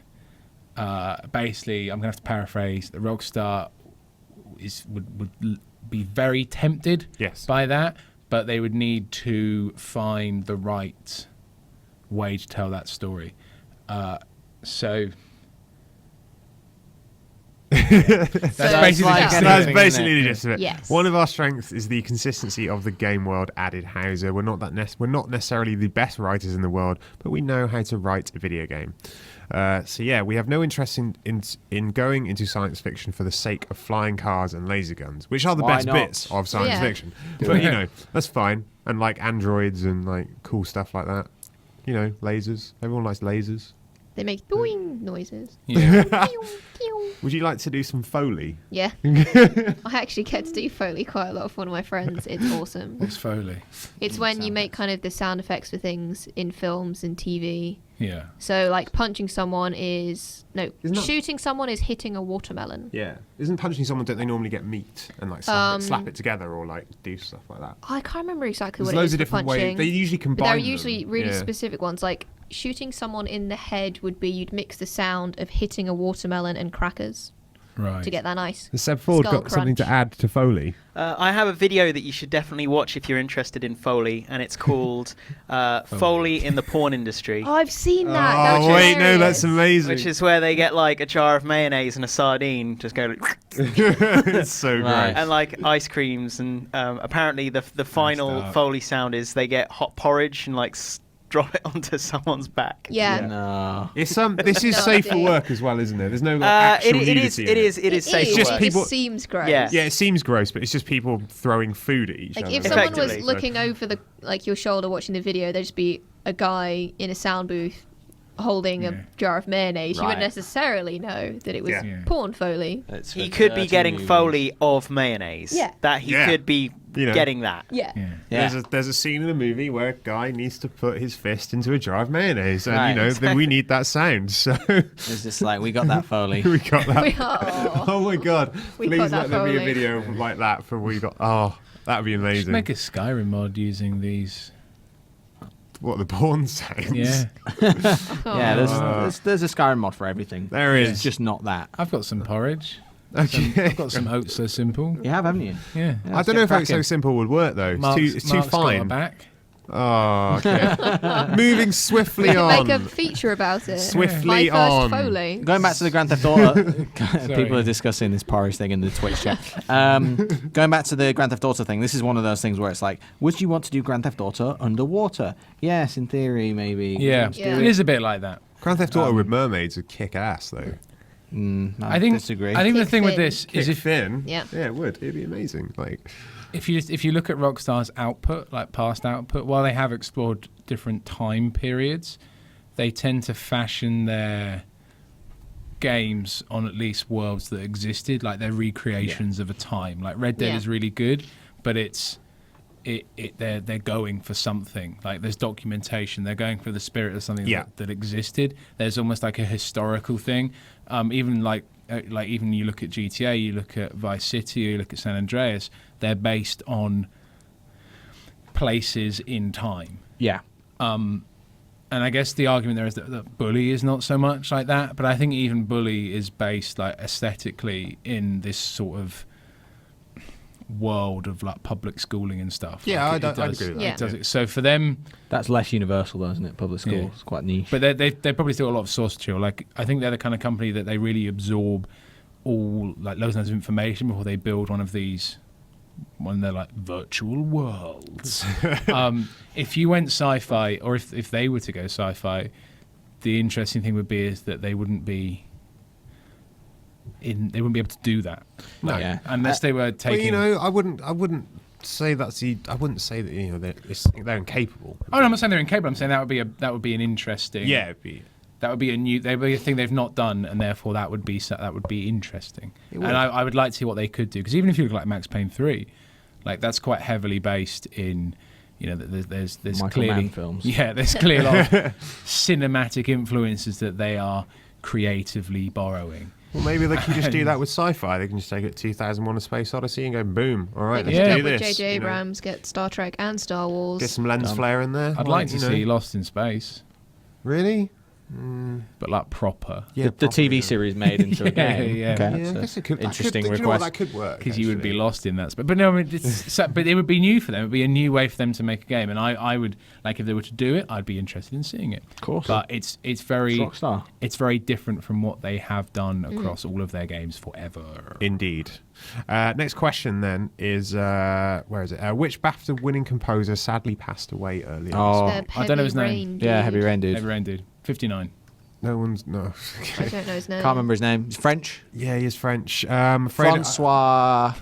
basically, I'm going to have to paraphrase, that Rockstar would be very tempted Yes. by that, but they would need to find the right way to tell that story. So that's So basically like just anything, That's isn't basically it? the gist of it. Yes. One of our strengths is the consistency of the game world, added Hauser. We're not necessarily the best writers in the world, but we know how to write a video game. So yeah, we have no interest in going into science fiction for the sake of flying cars and laser guns, which are the Why best not? bits of science Yeah. fiction. But you know, that's fine. And like androids and like cool stuff like that. You know, lasers. Everyone likes lasers. they make boing noises. yeah. Pew, pew. Would you like to do some Foley? Yeah. I actually get to do Foley quite a lot with one of my friends. It's awesome. What's Foley? It's when you make kind of the sound effects for things in films and TV. Yeah. So like punching someone is Isn't that- shooting someone is hitting a watermelon. Yeah. Isn't punching someone, don't they normally get meat and like slap it together or like do stuff like that? I can't remember exactly There's what it loads is of for different punching. ways. They usually But combine there are them. usually really Yeah. specific ones. Like shooting someone in the head would be you'd mix the sound of hitting a watermelon and crackers Right. to get that nice. Has Seb Ford Skull got something to crunch. add to Foley? I have a video that you should definitely watch if you're interested in Foley, and it's called Foley in the Porn Industry, Oh, I've seen that. Oh, That's wait, no, hilarious. that's amazing. which is where they get like a jar of mayonnaise and a sardine, just go like, It's so great. Right. and like ice creams, and apparently the final stuff. Foley sound is they get hot porridge and like drop it onto someone's back. Yeah. No. It's this is No safe for idea. work as well, isn't it? There's no like, actual it nudity in is safe. It just work. people- just seems gross. Yeah. Yeah, it seems gross, but it's just people throwing food at each Like other. if someone was Effectively. looking over the your shoulder watching the video, there'd just be a guy in a sound booth holding Yeah. a jar of mayonnaise. You Right. wouldn't necessarily know that it was Yeah. porn Foley. It's He for could be dirty getting movies. Foley of mayonnaise. Yeah. That he Yeah. could be getting that. Yeah. There's a scene in a movie where a guy needs to put his fist into a jar of mayonnaise, and Right. then we need that sound. So It's just like, we got that Foley. we got that. Oh. Oh my god! We Please got that let there be a Foley. video like that for we got. Oh, that'd be Just amazing. make a Skyrim mod using these. What the porn sounds? Yeah, Yeah, there's a Skyrim mod for everything. There It's is. just not that. I've got some porridge. Okay. I've got some oats so simple. You have, haven't you? Yeah. I don't know if Oats So Simple would work though. It's too Mark's got my fine. back. Oh, okay. Moving swiftly We can on. make a feature about it. Swiftly My first on. Foley. Going back to the Grand Theft Auto, people are discussing this porridge thing in the Twitch chat. Going back to the Grand Theft Auto thing, this is one of those things where it's like, would you want to do Grand Theft Auto underwater? Yes, in theory, maybe. Yeah, Let's do Yeah. it is a bit like that. Grand Theft Auto with mermaids would kick ass though. I think. disagree. I think the Kick thing with fin. this is Kick if Finn. Yeah. Yeah, it would. It'd be amazing. Like, if you look at Rockstar's output, like past output, while they have explored different time periods, they tend to fashion their games on at least worlds that existed, like they're recreations of a time. Like Red Dead Yeah. is really good, but they're going for something. Like there's documentation. They're going for the spirit of something that existed. There's almost like a historical thing. Even like even you look at GTA, you look at Vice City, you look at San Andreas. They're based on places in time. Yeah. And I guess the argument there is that Bully is not so much like that, but I think even Bully is based like aesthetically in this sort of world of like public schooling and stuff. Yeah, Like, I'd agree with that. It does it. So for them, That's less universal, though, isn't it? Public school. Yeah. It's quite niche. but they probably still a lot of source material. Like I think they're the kind of company that they really absorb all like loads and loads of information before they build one of their like virtual worlds. If you went sci-fi, or if they were to go sci-fi, the interesting thing would be is that they wouldn't be able to do that. No. Yeah. Unless they were taking. but I wouldn't say that's the. I wouldn't say that they're incapable. Oh no, I'm not saying they're incapable. I'm saying that would be an interesting. Yeah, it'd be. That would be a thing they've not done, and therefore that would be interesting. It would. And I would like to see what they could do, because even if you look like Max Payne 3, like that's quite heavily based in, that there's Michael clearly Mann films. Yeah, there's clearly a lot of cinematic influences that they are creatively borrowing. Well, maybe they can just do that with sci-fi. They can just take it 2001: A Space Odyssey and go boom. All right, They let's can do do with this. J.J. Abrams, get Star Trek and Star Wars. Get some lens flare in there. I'd like to see Lost in Space, Really? but like proper. Yeah, the TV series made into a Yeah, game. yeah. Okay, Yeah, I that's guess a it could. interesting Do you know what, request. that could work. Because you would be actually. lost in that space. But no, I mean, but it would be new for them. It would be a new way for them to make a game, and I would like if they were to do it, I'd be interested in seeing it. Of course. But it's very Rockstar. it's very different from what they have done across all of their games forever. Indeed. Next question then is where is it? Which BAFTA-winning composer sadly passed away earlier? Oh, The I don't know his Heavy name. Rain yeah, dude. Heavy Rain dude. Heavy Rain dude, 59. No one's no. I don't know his name. Can't remember his name. He's French. Yeah, he is French. Afraid Francois.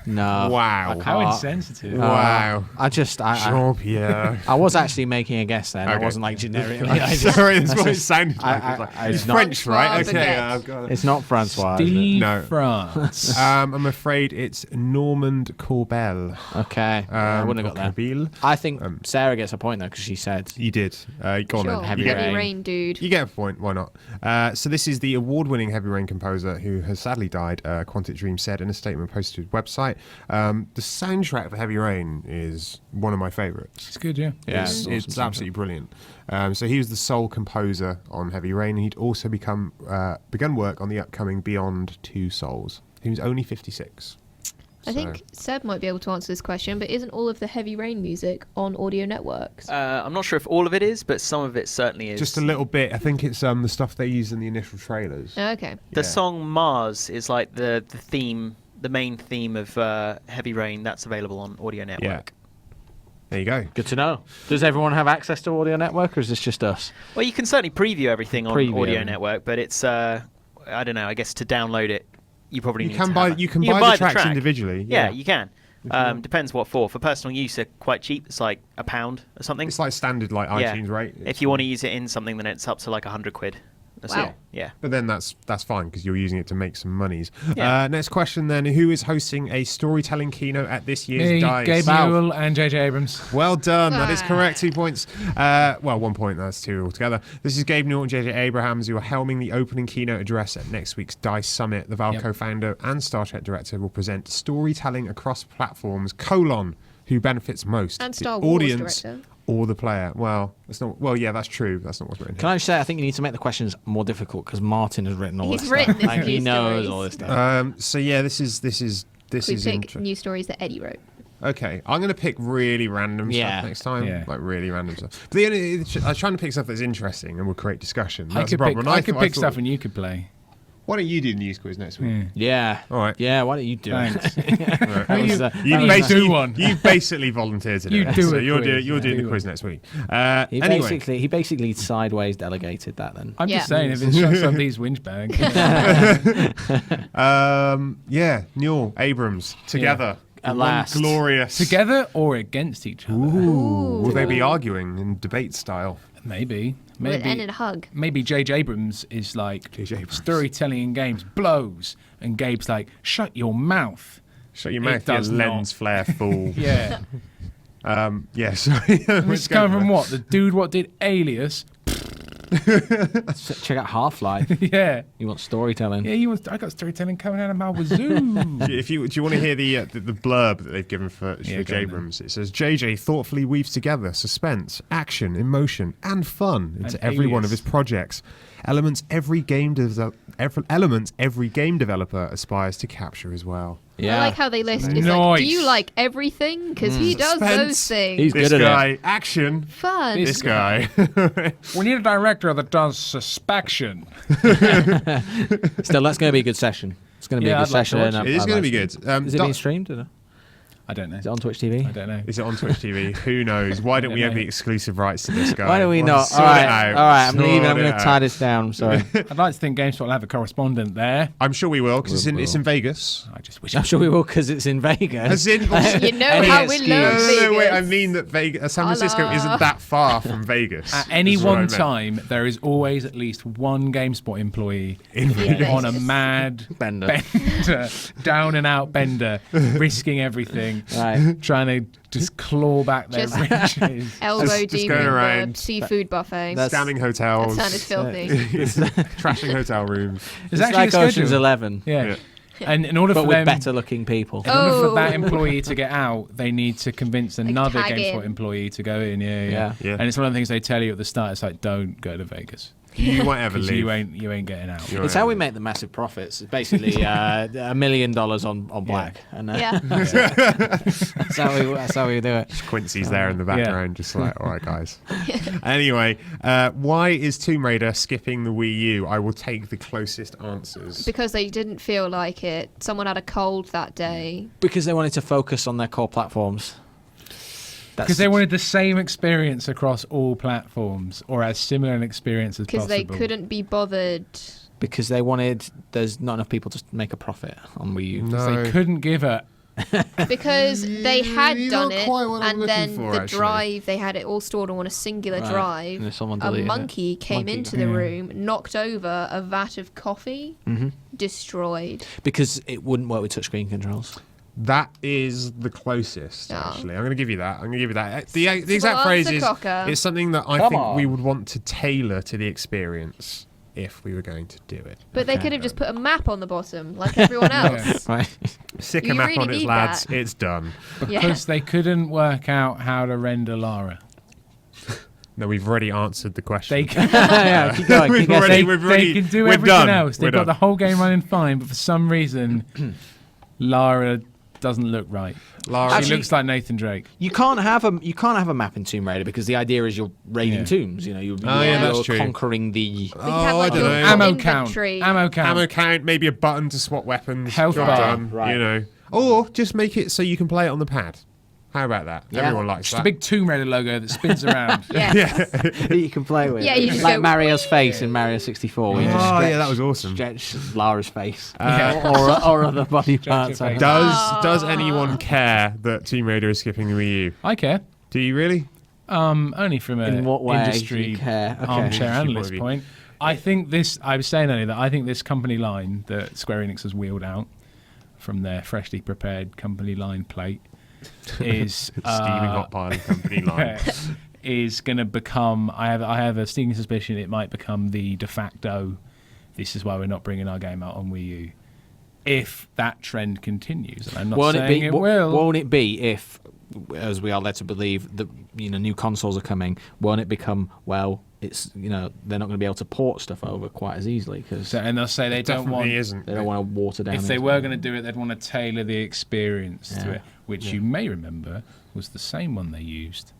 No. Wow. How can't. insensitive. Wow. I Jean-Pierre. I was actually making a guess then. I Okay. wasn't like generically. Sorry, that's what it sounded like. I- It's like, I- he's it's not- French, right? Francois Okay, Baguette. I've got it. It's not Francois. is it? Steve No. France. I'm afraid it's Normand Corbel. Okay. I wouldn't have got there. Corbel. I think Sarah gets a point though because she said. You did. Go on Sure. then. Heavy You get- Rain. Rain dude. You get a point. Why not? So this is the award-winning Heavy Rain composer who has sadly died. Quantic Dream said in a statement posted to his website. The soundtrack for Heavy Rain is one of my favourites. It's good, yeah. Yeah, It's, it's it's awesome absolutely brilliant. So he was the sole composer on Heavy Rain, and he'd also begun work on the upcoming Beyond Two Souls. He was only 56. I think Seb might be able to answer this question, but isn't all of the Heavy Rain music on audio networks? I'm not sure if all of it is, but some of it certainly is. Just a little bit. I think it's the stuff they use in the initial trailers. Okay. The Yeah. song Mars is like the theme, the main theme of Heavy Rain. That's available on Audio Network. There you go. Good to know. Does everyone have access to Audio Network, or is this just us? Well, you can certainly preview everything on Preview. Audio Network, but it's I don't know. I guess to download it, you probably You need can to buy have you can buy the tracks track. individually. Yeah, you can. Depends what for. For personal use, they're quite cheap. It's like £1 or something. It's like standard Yeah. iTunes rate. If you want to use it in something, then it's up to like £100. That's Wow. it. Yeah. But then that's fine because you're using it to make some monies. Yeah. Next question then: who is hosting a storytelling keynote at this year's Me, DICE? Gabe Newell, and JJ Abrams. Well done. That is Ah. correct. 2 points. Well, 1 point. That's 2 altogether. This is Gabe Newell and JJ Abrams who are helming the opening keynote address at next week's DICE Summit. The Valve Yep. co-founder and Star Trek director will present storytelling across platforms, who benefits most? And the Star Wars audience director. or the player? Well, that's not. Well, yeah, that's true. That's not what's written Can here. I just say, I think you need to make the questions more difficult because Martin has written all He's this written stuff. this Like, he news knows stories. all this stuff. So yeah, this is We pick interesting. news stories that Eddie wrote. Okay, I'm going to pick really random Yeah. stuff next time. Yeah. Like really random stuff. But I was trying to pick stuff that's interesting and will create discussion. I That's the could pick, problem. I could thought- pick stuff and you could play. Why don't you do the news quiz next week? Yeah. All right. Yeah, why don't you do it? Thanks. Right. That was, You- uh, You That was basically do one. You basically volunteered to do You it. do so a you're quiz. doing Yeah. the quiz next week. he Anyway, basically sideways delegated that then. I'm just Yeah. saying, if it's just on these winch bag. yeah, Newell, Abrams together. At in last. one glorious. Together or against each other? Ooh, will they be arguing in debate style? Maybe. Will it end in Maybe. a hug? Maybe J.J. Abrams is like, J.J. Abrams. storytelling in games blows. And Gabe's like, shut your mouth. Shut your It mouth, you does lens not. flare fool. Yeah. Yeah, sorry. This is coming from what? The dude what did Alias? Check out Half-Life. Yeah. You want storytelling? Yeah, I got storytelling coming out of my wazoo. Do you want to hear the blurb that they've given for Yeah, go J. on Abrams? It says JJ thoughtfully weaves together suspense, action, emotion, and fun into And every one of Alias. his projects. Elements every game developer aspires to capture as well. Yeah. I like how they list. It's like, Nice. do you like everything? Because he does Suspense. those things. He's This good at guy, action. Fun. This guy. We need a director that does suspension. Still, that's going to be a good session. It's going to be Yeah, a good I'd like to session. watch it. It is I'd going to like be good. Is it being streamed? Or I don't know. is it on Twitch TV? I don't know. Is it on Twitch TV? Who knows? Why don't we have the exclusive rights to this guy? Why do we Well, not? sort All it right, out. all right. I'm Sort leaving. I'm it going to out. tie this down. I'm sorry. I'd like to think GameSpot will have a correspondent there. I'm sure we will because We it's in Vegas. I just wish I'm sure we will because it's in Vegas. As in, You know Any how we excuse. love no, Vegas. wait. I mean that San Francisco Hello. isn't that far from Vegas. At any is what I one meant. time, there is always at least one GameSpot employee In Vegas. on a mad Bender. bender, down and out bender, risking everything, Right. trying to just claw back their Just- riches. Elbow Just deep going in around. the seafood buffet. That's- Scamming That hotels, sounded filthy. trashing hotel rooms. It's It's actually like a Ocean's schedule. 11, Yeah. And in order but for with them, better-looking people. in order for Oh. that employee to get out, they need to convince another tag GameSpot in. employee to go in. Yeah. Yeah. And it's one of the things they tell you at the start. It's like, don't go to Vegas You won't ever because leave. you ain't getting out. You won't It's how we ever make the massive profits. It's basically $1 million on black, and Yeah. that's how we do it. leave. Quincy's there in the background, just like, all right, guys. Anyway, why is Tomb Raider skipping the Wii U? I will take the closest answers. Because they didn't feel like it. Someone had a cold that day. Because they wanted to focus on their core platforms. Because they wanted the same experience across all platforms, or as similar an experience as Because possible. they couldn't be bothered. Because they wanted. There's not enough people to make a profit on Wii U. No. They couldn't give a. Because they had You're done not it, quite what I'm and then looking for, the actually. drive, they had it all stored on a singular Right. drive. And then someone A deleted it. monkey came Monkey. into the Yeah. room, knocked over a vat of coffee, Mhm. destroyed. Because it wouldn't work with touchscreen controls. That is the closest, Oh. actually. I'm going to give you that. The exact Well, phrase answer, is, Cocker. it's something that I Come think on. we would want to tailor to the experience if we were going to do it. But they Okay. could have just put a map on the bottom, like everyone else. Right. Stick a You map really on it, need lads. that. It's done. Yeah. Because they couldn't work out how to render Lara. No, we've already answered the question. They can, Yeah, keep going. We've Keep guessing. already- they, we've already- they can do we're everything done. else. We're They've got done. the whole game running fine, but for some reason, Lara doesn't look right. Lara, She Actually- looks like Nathan Drake. You can't have a map in Tomb Raider because the idea is you're raiding Yeah. tombs. You know, you're, Oh, yeah, you're that's true. conquering the. But you have, Oh, like, I don't your know. Ammo inventory. count. Ammo count. ammo count, maybe a button to swap weapons. Health job bar. done, Right. you know. Or just make it so you can play it on the pad. How about that? Yeah. Everyone likes Just that. a big Tomb Raider logo that spins around. Yeah. that you can play with. Yeah, you just like go, Mario's face in Mario 64. Where you just Oh, stretch, yeah, that was awesome. Stretch Lara's face Yeah. or other body parts. your face. Does anyone care that Tomb Raider is skipping the Wii U? I care. Do you really? Only from In an what way do industry you care? Okay. armchair Industry analyst point point. I think this. I was saying earlier that I think this company line that Square Enix has wheeled out from their freshly prepared company line plate is Steaming hot pile of company line. is going to become. I have a sneaking suspicion it might become the de facto. This is why we're not bringing our game out on Wii U. If that trend continues, and I'm not saying it will. Won't it be if, as we are led to believe, that new consoles are coming? Won't it become it's they're not going to be able to port stuff over quite as easily and they'll say they don't want to water down. If they were going to do it, they'd want to tailor the experience to it, which you may remember was the same one they used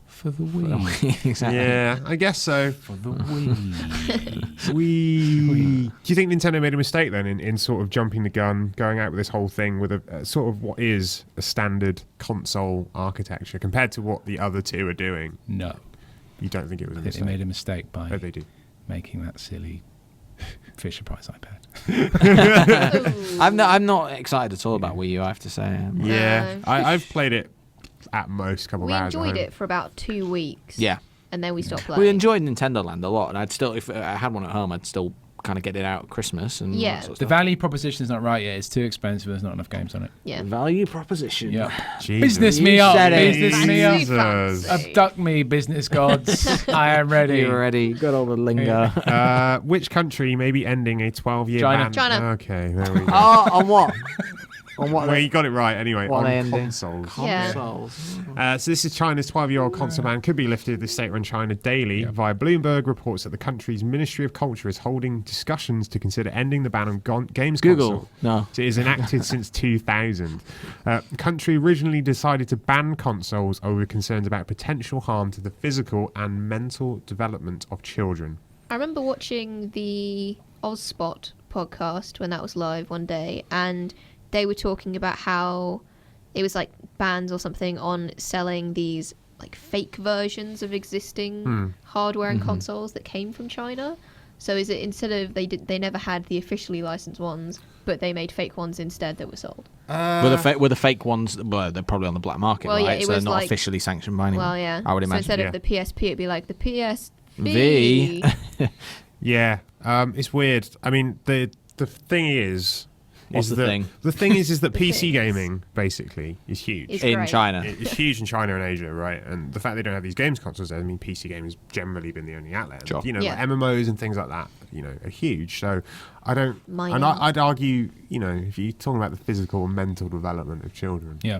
for the Wii. Exactly. Yeah, I guess so. For the Wii. Wii. Do you think Nintendo made a mistake then in sort of jumping the gun, going out with this whole thing with a sort of what is a standard console architecture compared to what the other two are doing? No. You don't think it was a mistake? They made a mistake by they do. making that silly Fisher Price iPad. I'm not excited at all about Wii U, I have to say. Yeah, I've played it at most a couple of hours. We enjoyed it for about 2 weeks. Yeah. And then we stopped playing. We enjoyed Nintendo Land a lot, and I'd still, if I had one at home, I'd still kind of get it out at Christmas and all that sort of the stuff. value proposition is not right yet. It's too expensive. There's not enough games on it. Yeah. Value proposition. Yeah. Jesus. Business me up. said it. Business me up. Jesus. Abduct me, business gods. I am ready. You're ready. Got all the lingo. Which country may be ending a 12-year China. ban? China. Okay, there we go. On what? On what? Well, you got it right anyway. What On ending? consoles. Yeah. Consoles. So this is China's 12-year-old console ban could be lifted. The state-run China Daily via Bloomberg reports that the country's Ministry of Culture is holding discussions to consider ending the ban on games Google. console. No. So it is enacted since 2000. The country originally decided to ban consoles over concerns about potential harm to the physical and mental development of children. I remember watching the Ozspot podcast when that was live one day, and they were talking about how it was like bans or something on selling these like fake versions of existing hardware and consoles that came from China. So is it instead of they never had the officially licensed ones, but they made fake ones instead that were sold? Were the fake ones? Well, they're probably on the black market, Well, right? yeah, it so they're was not like- officially sanctioned by anyone. Well, yeah. I would So imagine. instead yeah. of the PSP, it'd be like the PSV. V. Yeah, it's weird. I mean, the thing is... What's the thing? The thing is that The PC things. gaming, basically, is huge. It's In great. China. It's huge in China and Asia, right? And the fact they don't have these games consoles there, I mean, PC gaming has generally been the only outlet. Sure. You know, Yeah. like MMOs and things like that, are huge. So I don't... Mining. And I'd argue, if you're talking about the physical and mental development of children, Yeah.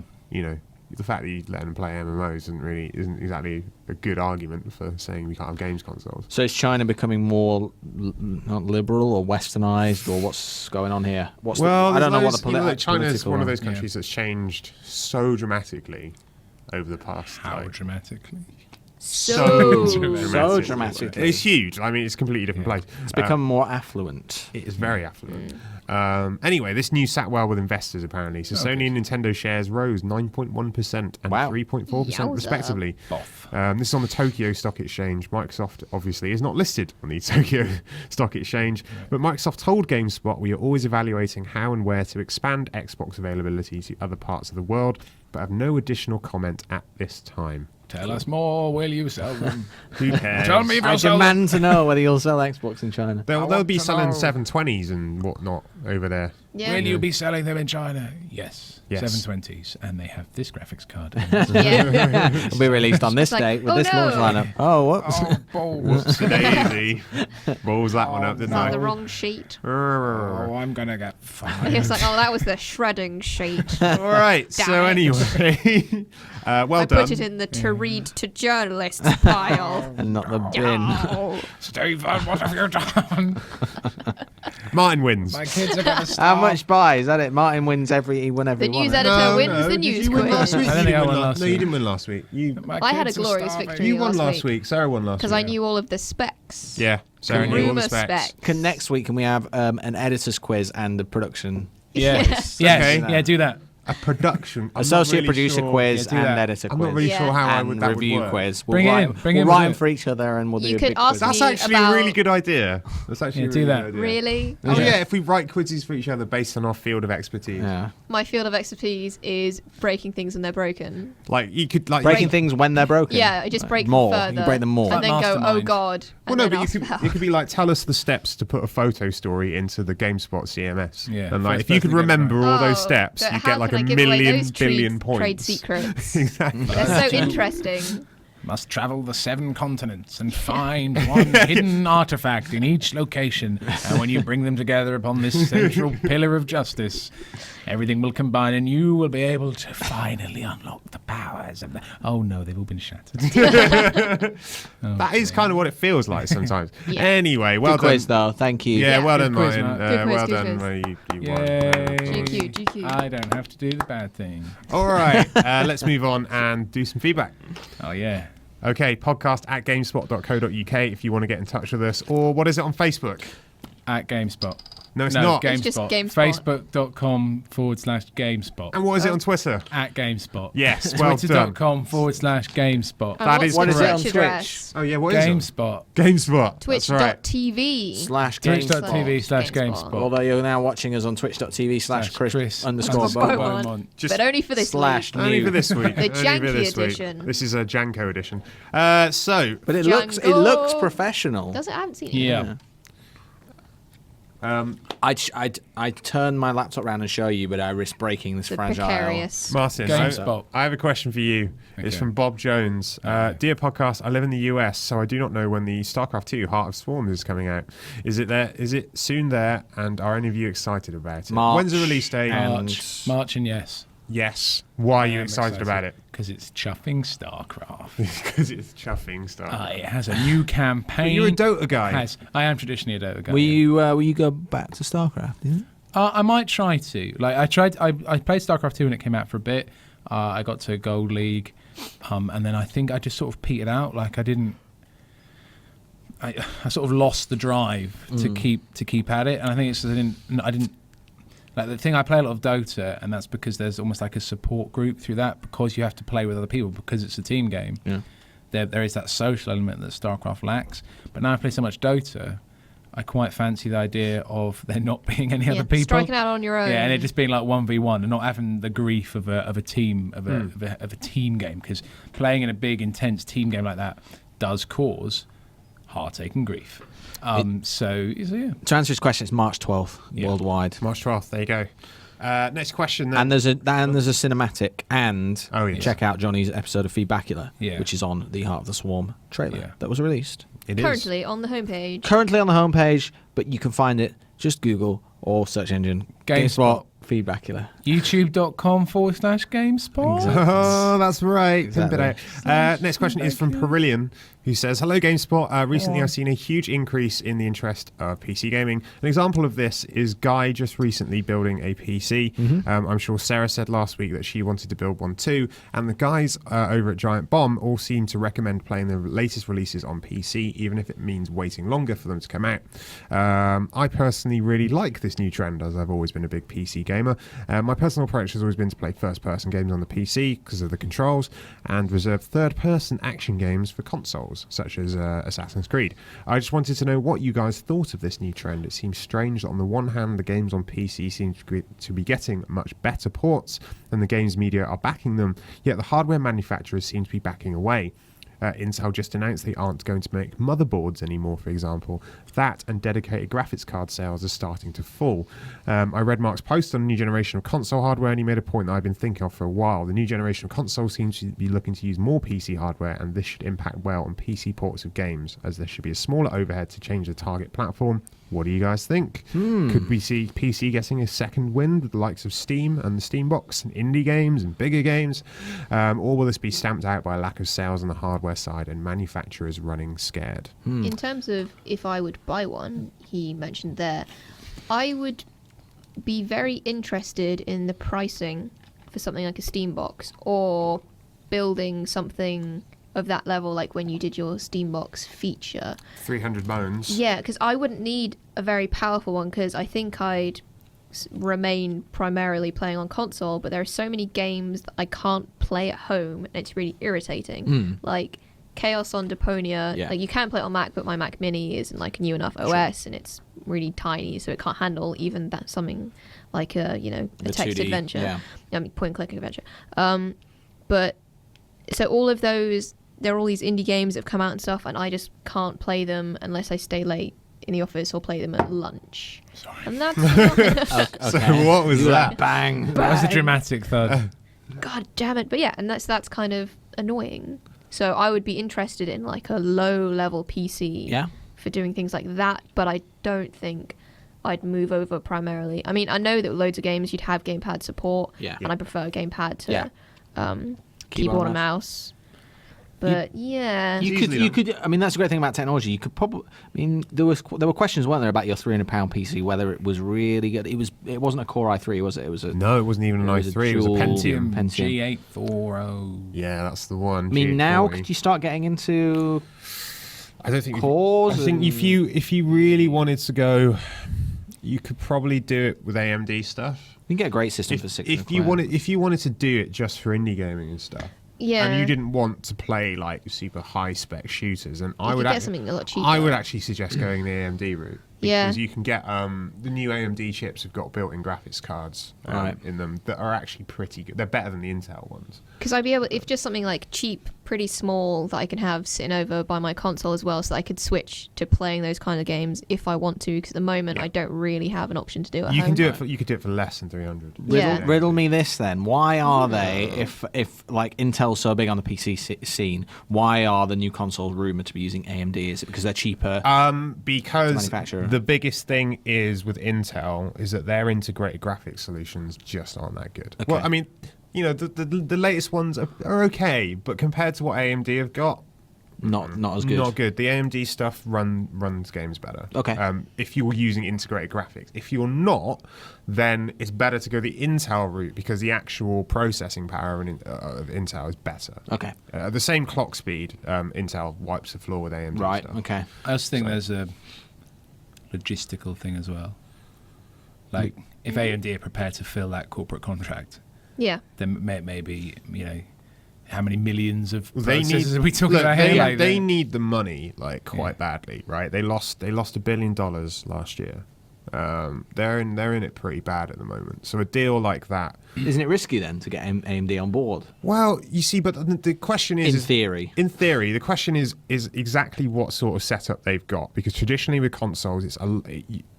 the fact that you let them play MMOs isn't exactly a good argument for saying we can't have games consoles. So is China becoming more not liberal or westernized, or what's going on here? I don't know what the China is political one of those Yeah. countries that's changed so dramatically over the past. How dramatically? So dramatically. It's huge. I mean, it's a completely different place. It's become more affluent. It is very affluent. Anyway, this news sat well with investors, apparently. So Sony and Nintendo shares rose 9.1% and Wow. 3.4% Yowza. respectively. Boff. This is on the Tokyo Stock Exchange. Microsoft, obviously, is not listed on the Tokyo Stock Exchange. But Microsoft told GameSpot, we are always evaluating how and where to expand Xbox availability to other parts of the world, but have no additional comment at this time. Tell us more, will you sell them? Who cares? Tell me if I you'll sell them. demand to know whether you'll sell Xbox in China. They'll want be to selling know. 720s and whatnot over there. Yeah. Will you be selling them in China? Yes. Yes. 720s, and they have this graphics card. Yeah. It'll be released on this It's like, date with oh this launch no. lineup. Oh, whoops. Oh, balls. Daisy. Balls that one up, Is didn't that I? the wrong sheet? Oh, I'm gonna get He fired. was like, oh, that was the shredding sheet. All right. Damn So it. anyway, well I done. put it in the to read to journalists pile. And not the bin. Oh. Stephen, what have you done? Martin wins. My kids are gonna How starve. much buy? Is that it? Martin wins he won every The one. news editor wins the Did news you win quiz. last week? I don't You think I won won la- last No, you week. didn't win last week. My I had a kids are glorious starving. victory. You won last last week. Sarah won last week. Because I knew all of the specs. Yeah. Sarah knew all the Rumour specs. Next week, can we have an editor's quiz and a production? Yes. Okay. Yeah, do that. a production. I'm not Associate really producer sure. quiz Yeah, do and that. editor I'm quiz. not really Yeah. sure how and that would review work. quiz. Bring it in, bring we'll in write with them it. for each other and we'll You do a could big ask quiz. That's me actually a about- really good idea. That's actually Yeah, a do really that. good idea. Really? Oh Yeah. yeah, if we write quizzes for each other based on our field of expertise. Yeah. My field of expertise is breaking things when they're broken. Like you could like Breaking things when they're broken. Yeah, I just break more. them You further. can break them more. And then Like go, oh Mastermind. God. Well, And no, then but you ask could, for help. it could be like, tell us the steps to put a photo story into the GameSpot CMS. Yeah, And like, first if you could person to get it remember all those Oh, steps, but you how get like can a I give away million those billion trade points. secrets? Exactly. They're so interesting. Must travel the 7 continents and find one hidden artifact in each location. And when you bring them together upon this central pillar of justice, everything will combine and you will be able to finally unlock the powers of the... Oh no, they've all been shattered. That is kind of what it feels like sometimes. Yeah. Anyway, well Good quiz, done. though. Thank you. Yeah, Yeah. well Good done, quiz, Martin. Mark. Good quiz, Well good done. quiz. You Yay. won. GQ, GQ. I don't have to do the bad thing. All right, let's move on and do some feedback. Oh yeah. Okay, podcast at gamespot.co.uk if you want to get in touch with us. Or what is it on Facebook? At GameSpot. No, it's no, not. GameSpot. It's just GameSpot. Facebook.com/GameSpot. And what is it on Twitter? At GameSpot. Yes, well done. Twitter.com/GameSpot. And That what's is the What is it correct. on Twitch Twitch? address? Oh, yeah, what is it? GameSpot. GameSpot. That's right. Twitch.tv. / Twitch.tv/GameSpot. Although you're now watching us on twitch.tv/Chris _. Beaumont. Just- But only for this Slash week. Only new. for this week. The Only for janky this week. edition. This is a Janko edition. So, But it looks Django. professional. Does it? I haven't seen it. Yeah. I'd turn my laptop around and show you, but I risk breaking this The fragile. precarious. Martin, GameSpot. I have a question for you. It's Okay. from Bob Jones. Dear podcast, I live in the US, so I do not know when the StarCraft 2 Heart of Swarms is coming out. Is it there? Is it soon there? And are any of you excited about it? March When's the release date? March and yes. Yes. Why are you I'm excited about it? Because it's chuffing StarCraft. Because it's chuffing stuff. It has a new campaign. You're a Dota guy. I am traditionally a Dota guy. Will you go back to StarCraft? Yeah? I might try to. Like I played StarCraft 2 when it came out for a bit. I got to Gold League, and then I think I just sort of petered out. Like I sort of lost the drive to keep at it, and I think it's I didn't. Like the thing, I play a lot of Dota, and that's because there's almost like a support group through that, because you have to play with other people because it's a team game. Yeah. There is that social element that StarCraft lacks. But now I play so much Dota, I quite fancy the idea of there not being any other people. Striking out on your own. Yeah, and it just being like 1v1 and not having the grief of a team of a team game, because playing in a big intense team game like that does cause heartache and grief. So yeah. To answer his question, it's March 12th worldwide. March 12th. There you go. Next question. Then. And there's a cinematic, and Oh, yes. check out Johnny's episode of Feedbackula, Yeah. which is on the Heart of the Swarm trailer Yeah. that was released. It is. Currently on the homepage. Currently on the homepage, but you can find it. Just Google or search engine GameSpot. Feedbackula. YouTube.com/GameSpot. Exactly. Oh, that's right. Pimp it Exactly. out. Next question is from Perillion, who says, hello, GameSpot. Recently, I've seen a huge increase in the interest of PC gaming. An example of this is Guy just recently building a PC. I'm sure Sarah said last week that she wanted to build one too. And the guys over at Giant Bomb all seem to recommend playing the latest releases on PC, even if it means waiting longer for them to come out. I personally really like this new trend, as I've always been a big PC gamer. My personal approach has always been to play first-person games on the PC because of the controls, and reserve third-person action games for consoles, such as Assassin's Creed. I just wanted to know what you guys thought of this new trend. It seems strange that on the one hand, the games on PC seem to be getting much better ports, and the games media are backing them, yet the hardware manufacturers seem to be backing away. Intel just announced they aren't going to make motherboards anymore, for example. That and dedicated graphics card sales are starting to fall. I read Mark's post on the new generation of console hardware, and he made a point that I've been thinking of for a while. The new generation of consoles seems to be looking to use more PC hardware, and this should impact well on PC ports of games, as there should be a smaller overhead to change the target platform. What do you guys think? Could we see PC getting a second wind with the likes of Steam and the Steambox and indie games and bigger games? Or will this be stamped out by a lack of sales on the hardware side and manufacturers running scared? In terms of if I would buy one, he mentioned there, I would be very interested in the pricing for something like a Steambox, or building something of that level, like when you did your Steambox feature. 300 bones. Yeah, because I wouldn't need a very powerful one, because I think I'd remain primarily playing on console, but there are so many games that I can't play at home, and it's really irritating. Like Chaos on Deponia, like you can play it on Mac, but my Mac Mini isn't like a new enough OS, and it's really tiny, so it can't handle even that something like a text 2D, adventure, I mean point and click adventure. But so all of those, there are all these indie games that have come out and stuff, and I just can't play them unless I stay late in the office or play them at lunch. Sorry. And that's not Okay. So what was that? Bang. That was a dramatic thud. God damn it. But yeah, and that's kind of annoying. So I would be interested in like a low level PC for doing things like that, but I don't think I'd move over primarily. I mean, I know that loads of games you'd have gamepad support, and I prefer gamepad to keyboard and mouse. But you could. I mean, that's a great thing about technology. You could probably. I mean, there were questions, weren't there, about your £300 PC, whether it was really good. It wasn't a Core i3, was it? It was a. No, it wasn't even an i3. It was a Pentium. G840. Yeah, that's the one. I mean, now could you start getting into? I don't think cores. I think if you really wanted to go, you could probably do it with AMD stuff. You can get a great system for £600. If you wanted to do it just for indie gaming and stuff. Yeah. And you didn't want to play like super high spec shooters, and I would get something a lot cheaper. I would actually suggest going the AMD route. Yeah. Because you can get the new AMD chips have got built-in graphics cards in them that are actually pretty good. They're better than the Intel ones. Because I'd be able, if just something like cheap, pretty small that I can have sitting over by my console as well, so that I could switch to playing those kind of games if I want to. Because at the moment I don't really have an option to do it. You can do it. You could do it for less than 300. Riddle me this then. Why are they, if like Intel's so big on the PC scene, why are the new consoles rumored to be using AMD? Is it because they're cheaper? Because manufacturer? The biggest thing is with Intel is that their integrated graphics solutions just aren't that good. Okay. Well, I mean, the latest ones are okay, but compared to what AMD have got, not as good. Not good. The AMD stuff runs games better. Okay. If you're using integrated graphics, if you're not, then it's better to go the Intel route because the actual processing power of Intel is better. Okay. The same clock speed, Intel wipes the floor with AMD. Right. stuff. Okay. I also think there's a logistical thing as well. Like, if AMD are prepared to fill that corporate contract, then maybe how many millions of processors are we talking about here? They need the money quite badly, right? They lost $1 billion last year. They're in it pretty bad at the moment. So a deal like that, isn't it risky then to get AMD on board? Well, you see, but the question is, in theory, the question is exactly what sort of setup they've got, because traditionally with consoles,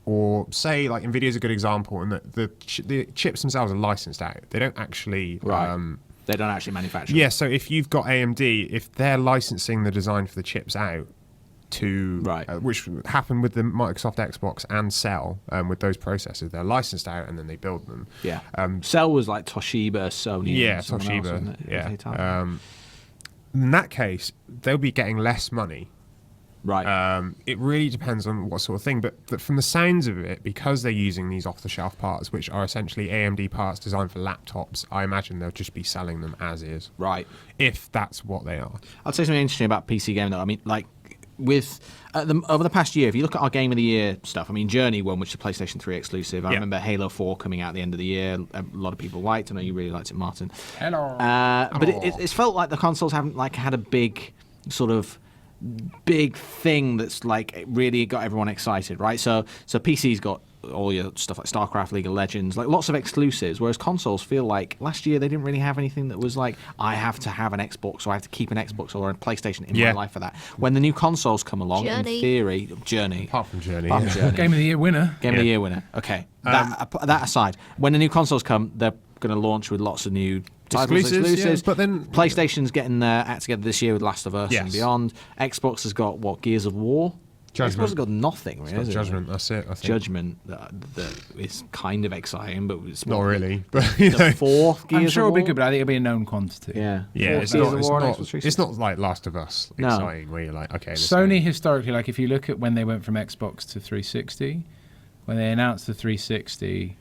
or say like Nvidia's a good example, and the chips themselves are licensed out. They don't actually they don't actually manufacture. Yeah, so if you've got AMD, if they're licensing the design for the chips out to which happened with the Microsoft Xbox and Cell, with those processors, they're licensed out and then they build them. Yeah. Cell was like Toshiba, Sony. Yeah, Toshiba. Yeah. In that case, they'll be getting less money. Right. It really depends on what sort of thing, but from the sounds of it, because they're using these off-the-shelf parts, which are essentially AMD parts designed for laptops, I imagine they'll just be selling them as is. Right. If that's what they are. I'll say something interesting about PC gaming, though. I mean, like, over the past year, if you look at our Game of the Year stuff, I mean, Journey won, which is a PlayStation 3 exclusive. I remember Halo 4 coming out at the end of the year. A lot of people liked. I know you really liked it, Martin. Hello. But it's felt like the consoles haven't had a big thing that's like it really got everyone excited, right? So PC's got all your stuff like StarCraft, League of Legends, like lots of exclusives, whereas consoles feel like last year they didn't really have anything that was like, I have to have an Xbox, or I have to keep an Xbox or a PlayStation in my life for that. When the new consoles come along, in theory, Journey. Apart from Journey. Game of the Year winner. Game of the Year winner. Okay. That aside, when the new consoles come, they're going to launch with lots of new exclusives, but then PlayStation's getting their act together this year with Last of Us and beyond. Xbox has got Gears of War. Judgment. Xbox has got nothing, really. Judgment. That's it. I think. Judgment that is kind of exciting, but it's not really. But the fourth Gears I'm sure of it'll be War? good, but I think it'll be a known quantity. Yeah. It's not like Last of Us exciting, where you're like, okay. Sony historically, like if you look at when they went from Xbox to 360, when they announced the 360.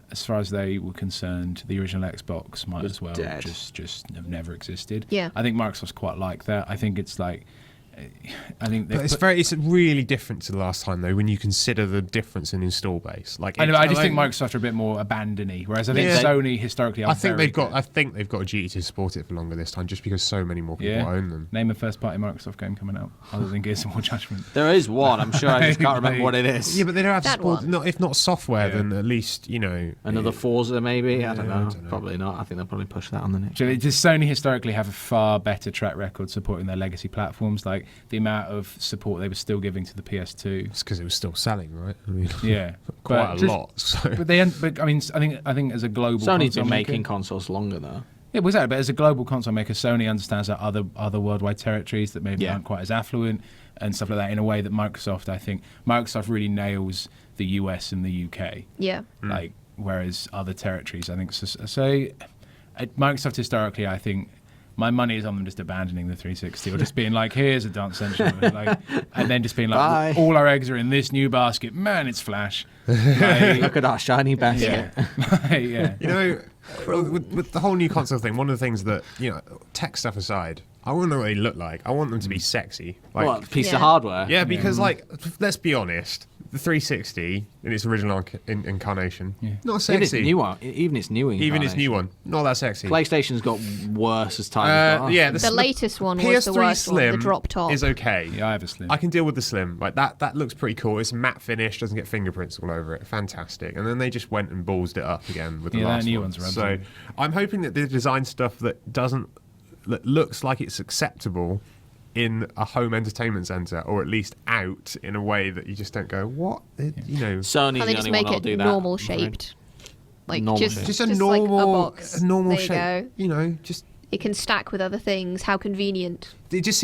As far as they were concerned, the original Xbox might as well just have never existed. Yeah. I think Microsoft's quite like that. I think it's like I think But it's really different to the last time though when you consider the difference in install base. Like I just think Microsoft are a bit more abandony, whereas I think Sony historically are. I think they've got a duty to support it for longer this time, just because so many more people own them. Name a first-party Microsoft game coming out other than Gears of War Judgment. There is one. I'm sure I just can't remember what it is. Yeah, but they don't have That support. one. If not software, then at least Another Forza maybe. I don't know. I don't know. Probably not. I think they'll probably push that on the next. So does Sony historically have a far better track record supporting their legacy platforms? Like the amount of support they were still giving to the PS2. It's because it was still selling, right? I mean, Yeah, quite a lot. So. But I mean, I think as a global Sony's console been making maker, consoles longer though. yeah, was that? But as a global console maker, Sony understands that other worldwide territories that maybe aren't quite as affluent and stuff like that. In a way that I think Microsoft really nails the US and the UK. Yeah. Like whereas other territories, I think Microsoft historically, I think. My money is on them just abandoning the 360 or just being like, here's a Dance Central. And then just being like, Bye. all our eggs are in this new basket. Man, it's Flash. Like, Look at our shiny basket. yeah. You know, with the whole new console thing, one of the things that, tech stuff aside, I want to know what they look like. I want them to be sexy. Like, What, piece Yeah. of hardware? yeah, because let's be honest, the 360 in its original incarnation, not Even its sexy. new one. Even its new one. Even its new one, not that sexy. PlayStation's got worse as time has gone. Yeah, The latest one was PS3 the worst Slim one, the drop top. is okay. Yeah, I have a Slim. I can deal with the Slim. Like that looks pretty cool. It's matte finish, doesn't get fingerprints all over it. Fantastic. And then they just went and ballsed it up again with the Yeah, that last new one. one's rubbish. So I'm hoping that they design stuff that looks like it's acceptable in a home entertainment centre, or at least out in a way that you just don't go, what? Sony's Can't the they just only make one that'll it do that. normal I'm afraid. shaped? Like Normal just, shape. just a like normal, box. a normal There shape. You go. Just It can stack with other things. How convenient. it just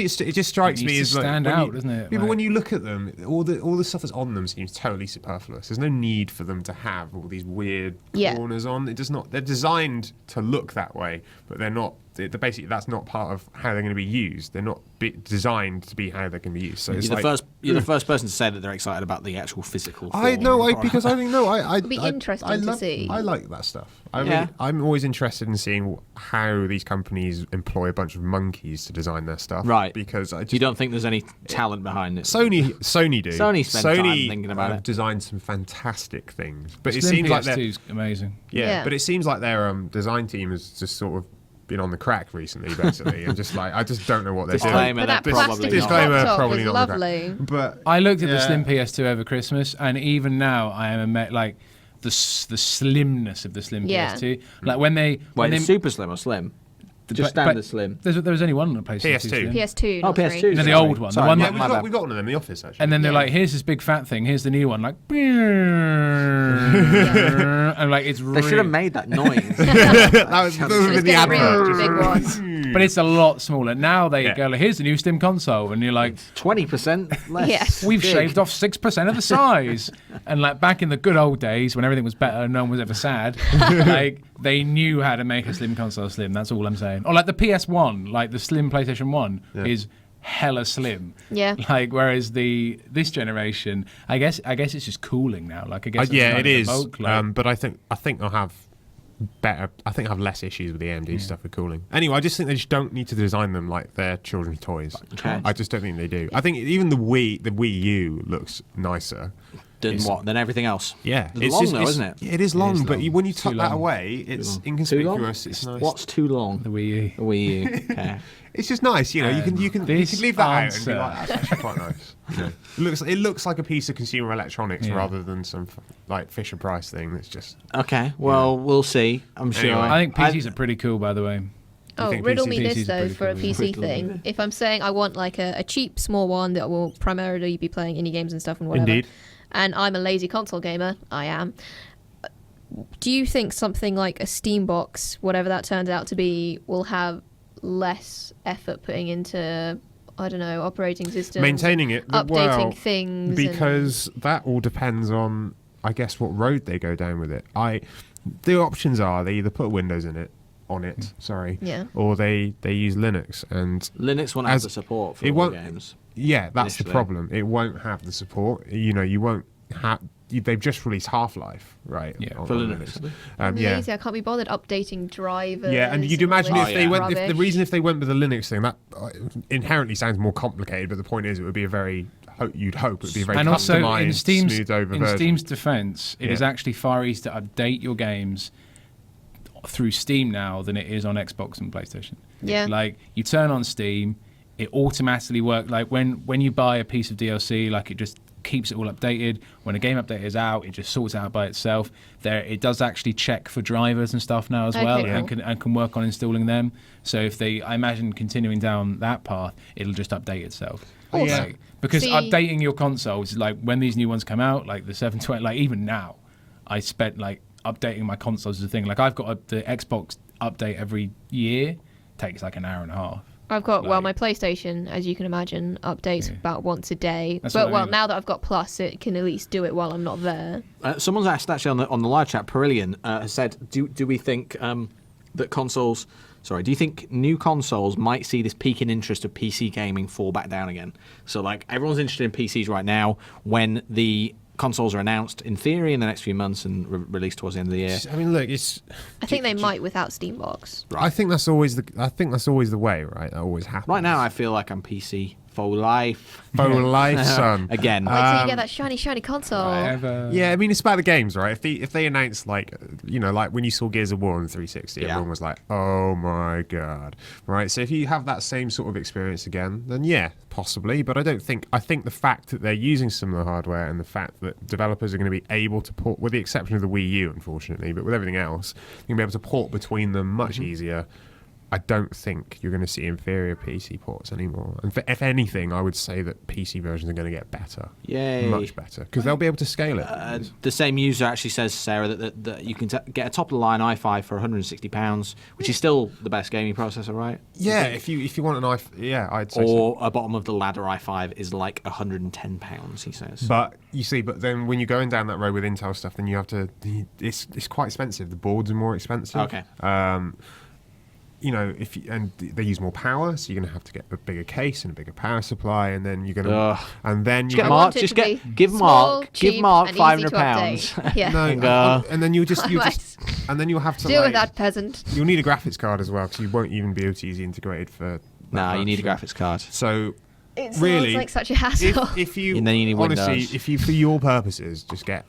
strikes It me needs as to like stand when out, you- doesn't it? Yeah, but Like- when you look at them, all the stuff that's on them seems totally superfluous. There's no need for them to have all these weird Yeah. corners on. It does not. They're designed to look that way, but they're not. Basically, that's not part of how they're going to be used. They're not designed to be how they can be used. So it's You're like, the first person to say that they're excited about the actual physical. I form know, of the because I think no, I It'll be interesting to see. I like that stuff. Yeah. I'm always interested in seeing how these companies employ a bunch of monkeys to design their stuff. Right. Because I just You don't think there's any talent behind it? Sony do. Sony spent time thinking about have it. designed some fantastic things, but it Slim seems like PS2 their is amazing. Yeah. but it seems like their design team has just sort of been on the crack recently, basically, and just like I just don't know what they're Disclaimer, doing. But that they're plastic probably not. Disclaimer, drop top probably was not on the lovely. But I looked at the yeah. Slim PS2 over Christmas, and even now I am like the slimness of the Slim Yeah. PS2. Like when they Wait, it's super slim or slim? Just standard slim. There was only one on the PlayStation. PS2. Slim. PS2. Oh, not PS2. three. You know, the Sorry. old one, Sorry, the one Yeah, that we got one of them in the office actually. and then they're Yeah. like, here's this big fat thing, here's the new one, like, and like it's They really, should have made that noise. that was It's the getting advert. real big one. but it's a lot smaller. Now they Yeah. go, like, here's the new Slim console, and you're like, 20% less. Yes. we've big. shaved off 6% of the size. And like back in the good old days when everything was better and no one was ever sad, like they knew how to make a Slim console slim. That's all I'm saying. Or like the PS1, like the Slim PlayStation 1 is hella slim. Yeah. Like whereas this generation, I guess it's just cooling now. Like I guess it's Yeah, kind it of is. evoke, like- But I think I'll have better. I think I have less issues with the AMD stuff with cooling. Anyway, I just think they just don't need to design them like they're children's toys. Okay. I just don't think they do. I think even the Wii U looks nicer. Than everything else. Yeah, It's long though, isn't it? It is long, but long. when you Too tuck that long. away, it's Too long? inconspicuous. It's nice. What's too long? the Wii U. The Wii U. Okay. It's just nice, you know. You can This leave that out and answer. be like, that's actually quite nice. You know? It looks like a piece of consumer electronics Yeah. rather than some like Fisher Price thing. That's just Okay. Well, we'll see. I'm sure. Anyway. I think PCs are pretty cool, by the way. Oh, think riddle PC me is this though pretty for a cool. PC Riddle me thing. If I'm saying I want like a cheap small one that will primarily be playing indie games and stuff and whatever, Indeed. and I'm a lazy console gamer, I am. Do you think something like a Steam box, whatever that turns out to be, will have less effort putting into, I don't know, operating systems, maintaining it, updating things, because that all depends on, I guess, what road they go down with it. The options are they either put Windows on it, Yeah. or they use Linux, and Linux won't have As- the support for it all won't- the games. yeah, that's the Initially. problem. It won't have the support. You know, you won't have. they've just released Half-Life, right? Yeah, for Linux. Yeah. Lazy. I can't be bothered updating drivers. Yeah, and you'd imagine all if this they went, rubbish. the reason if they went with the Linux thing, that inherently sounds more complicated. But the point is, it would be a very, you'd hope it would be a very and also customized, smoothed over version. Steam's defense, it is actually far easier to update your games through Steam now than it is on Xbox and PlayStation. Yeah. Like, you turn on Steam, it automatically works. Like, when you buy a piece of DLC, like, it just keeps it all updated. When a game update is out, it just sorts it out by itself. It does actually check for drivers and stuff now as well, cool. and can work on installing them. So if I imagine continuing down that path, it'll just update itself. Awesome. Like, because updating your consoles, like when these new ones come out, like the 720, like even now, I spent like updating my consoles as a thing. Like I've got the Xbox update every year, takes like an hour and a half. I've got my PlayStation, as you can imagine, updates about once a day. That's but what I mean. now that I've got Plus, it can at least do it while I'm not there. Someone's asked actually on the live chat. Perillian has said, "Do we think that consoles? Sorry, do you think new consoles might see this peak in interest of PC gaming fall back down again? So like everyone's interested in PCs right now. When the consoles are announced in theory in the next few months and released towards the end of the year. I mean, look, I think they might without Steambox. I think that's always the way, right? That always happens. Right now, I feel like I'm PC for life. For life, son. Again. Wait till you get that shiny console. Yeah, I mean, it's about the games, right? If they announce, like, you know, like when you saw Gears of War on the 360, everyone was like, oh my god, right? So if you have that same sort of experience again, then yeah, possibly. But I think the fact that they're using similar hardware and the fact that developers are going to be able to port, with the exception of the Wii U, unfortunately, but with everything else, you're going to be able to port between them much easier. I don't think you're going to see inferior PC ports anymore. And if anything, I would say that PC versions are going to get better. Yay. Much better. Because they'll be able to scale it. The same user actually says, Sarah, that you can get a top-of-the-line i5 for £160, which is still the best gaming processor, right? Yeah, if you want an i5, yeah, I'd say Or so. a bottom-of-the-ladder i5 is like £110, he says. But you see, then when you're going down that road with Intel stuff, then you have to. It's quite expensive. The boards are more expensive. Okay. You know, and they use more power, so you're going to have to get a bigger case and a bigger power supply, and then you're going to, and then you Get I Mark, want it just to get be give small, Mark give cheap, Mark and easy to £500. update. Yeah. no, and then and then you'll have to Deal like, with that, peasant. You'll need a graphics card as well, because you won't even be able to use the integrated for. No, you need a graphics card. So It really, sounds like such a hassle. if you And then you need honestly, Windows. if you for your purposes, just get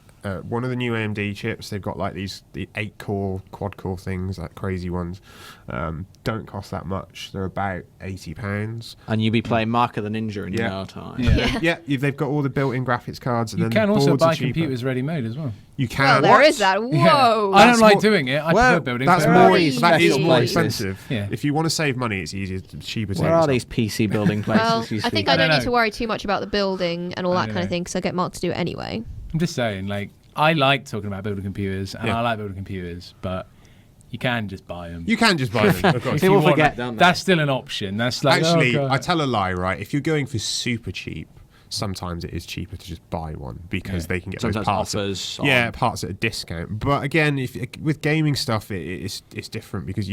one of the new AMD chips. They've got like the 8-core, quad-core things, like crazy ones. Don't cost that much. They're about £80. And you'll be playing Mark of the Ninja in no time. Yeah. They've got all the built-in graphics cards. And You then can the also boards are buy cheaper. computers ready-made as well. You can. well, there is that. Whoa. Yeah. I don't That's like more- doing it. I prefer building. That's but- more. Very That is special more places. expensive. Yeah. If you want to save money, it's easier, cheaper. to Where are yourself. these PC building places? Well, you I think speak I of? don't know. need to worry too much about the building and all I that don't kind of know. thing because I get Mark to do it anyway. I'm just saying, like, I like talking about building computers, and Yeah. I like building computers, but you can just buy them. You can just buy them. Of course. People you want forget, that. don't they? That's still an option. That's like, Actually, oh, God. I tell a lie, right? If you're going for super cheap, sometimes it is cheaper to just buy one because Yeah. they can get Sometimes those parts offers at, on- parts at a discount. But again, with gaming stuff, it's different because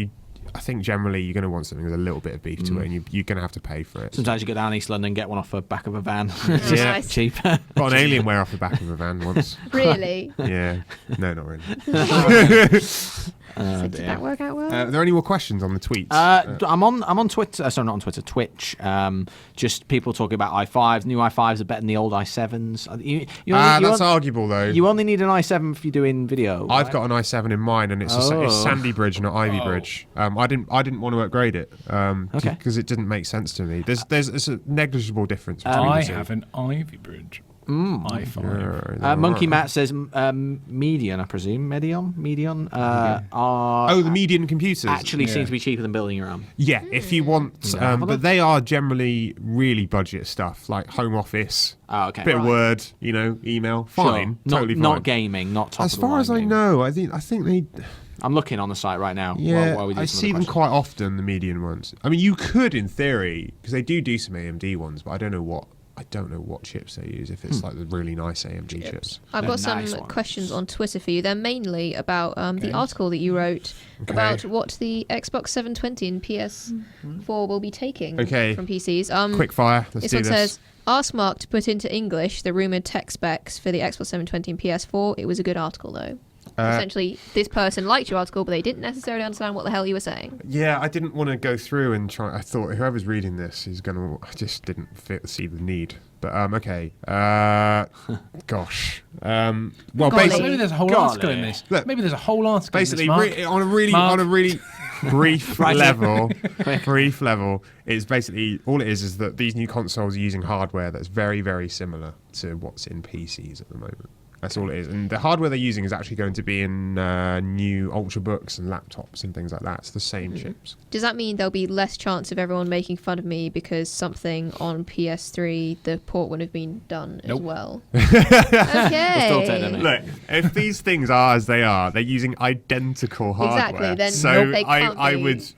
I think generally you're going to want something with a little bit of beef to it, and you're going to have to pay for it. Sometimes you go down East London and get one off the back of a van. Yeah. Just Nice. cheaper. Got an Alienware off the back of a van once. Really? Yeah. No, not really. So did that work out well? Are there any more questions on the tweets? I'm on Twitter. Sorry, not on Twitter. Twitch. Just people talking about i5s. New i5s are better than the old i7s. That's arguable though. You only need an i7 if you're doing video. I've right? got an i7 in mine, and it's Oh. Sandy Bridge, not Ivy Bridge. I didn't want to upgrade it Okay. because it didn't make sense to me. There's a negligible difference between I the two. have an Ivy Bridge. i5. Yeah, Monkey right. Matt says Medion, I presume. Medion are Oh, the median computers. actually Yeah. seem to be cheaper than building your own. Yeah, if you want, but they are generally really budget stuff like home office, Oh, okay. bit of Word, email, fine, Sure. totally fine. Not gaming, not top As of the far as I line know, I think they. I'm looking on the site right now. Yeah, while we do I some of see the them questions. quite often. The median ones. I mean, you could, in theory, because they do some AMD ones, but I don't know what. I don't know what chips they use. If it's like the really nice AMD chips. I've got some Nice ones. questions on Twitter for you. They're mainly about the article that you wrote about what the Xbox 720 and PS4 will be taking from PCs. Quick fire. Let's This do one this. says, ask Mark to put into English the rumoured tech specs for the Xbox 720 and PS4. It was a good article, though. Essentially, this person liked your article, but they didn't necessarily understand what the hell you were saying. Yeah, I didn't want to go through and try. I thought whoever's reading this is going to. I just didn't see the need. But okay. Gosh. Well, Golly. basically, Maybe there's a whole article in this. Look, Maybe there's a whole article basically in this, Mark. on a really brief level, it's basically all it is that these new consoles are using hardware that's very, very similar to what's in PCs at the moment. That's all it is. And the hardware they're using is actually going to be in new Ultrabooks and laptops and things like that. It's the same chips. Does that mean there'll be less chance of everyone making fun of me because something on PS3, the port would have been done as well? Okay. We'll still take them in. Look, if these things are as they are, they're using identical hardware. Exactly, then so they can't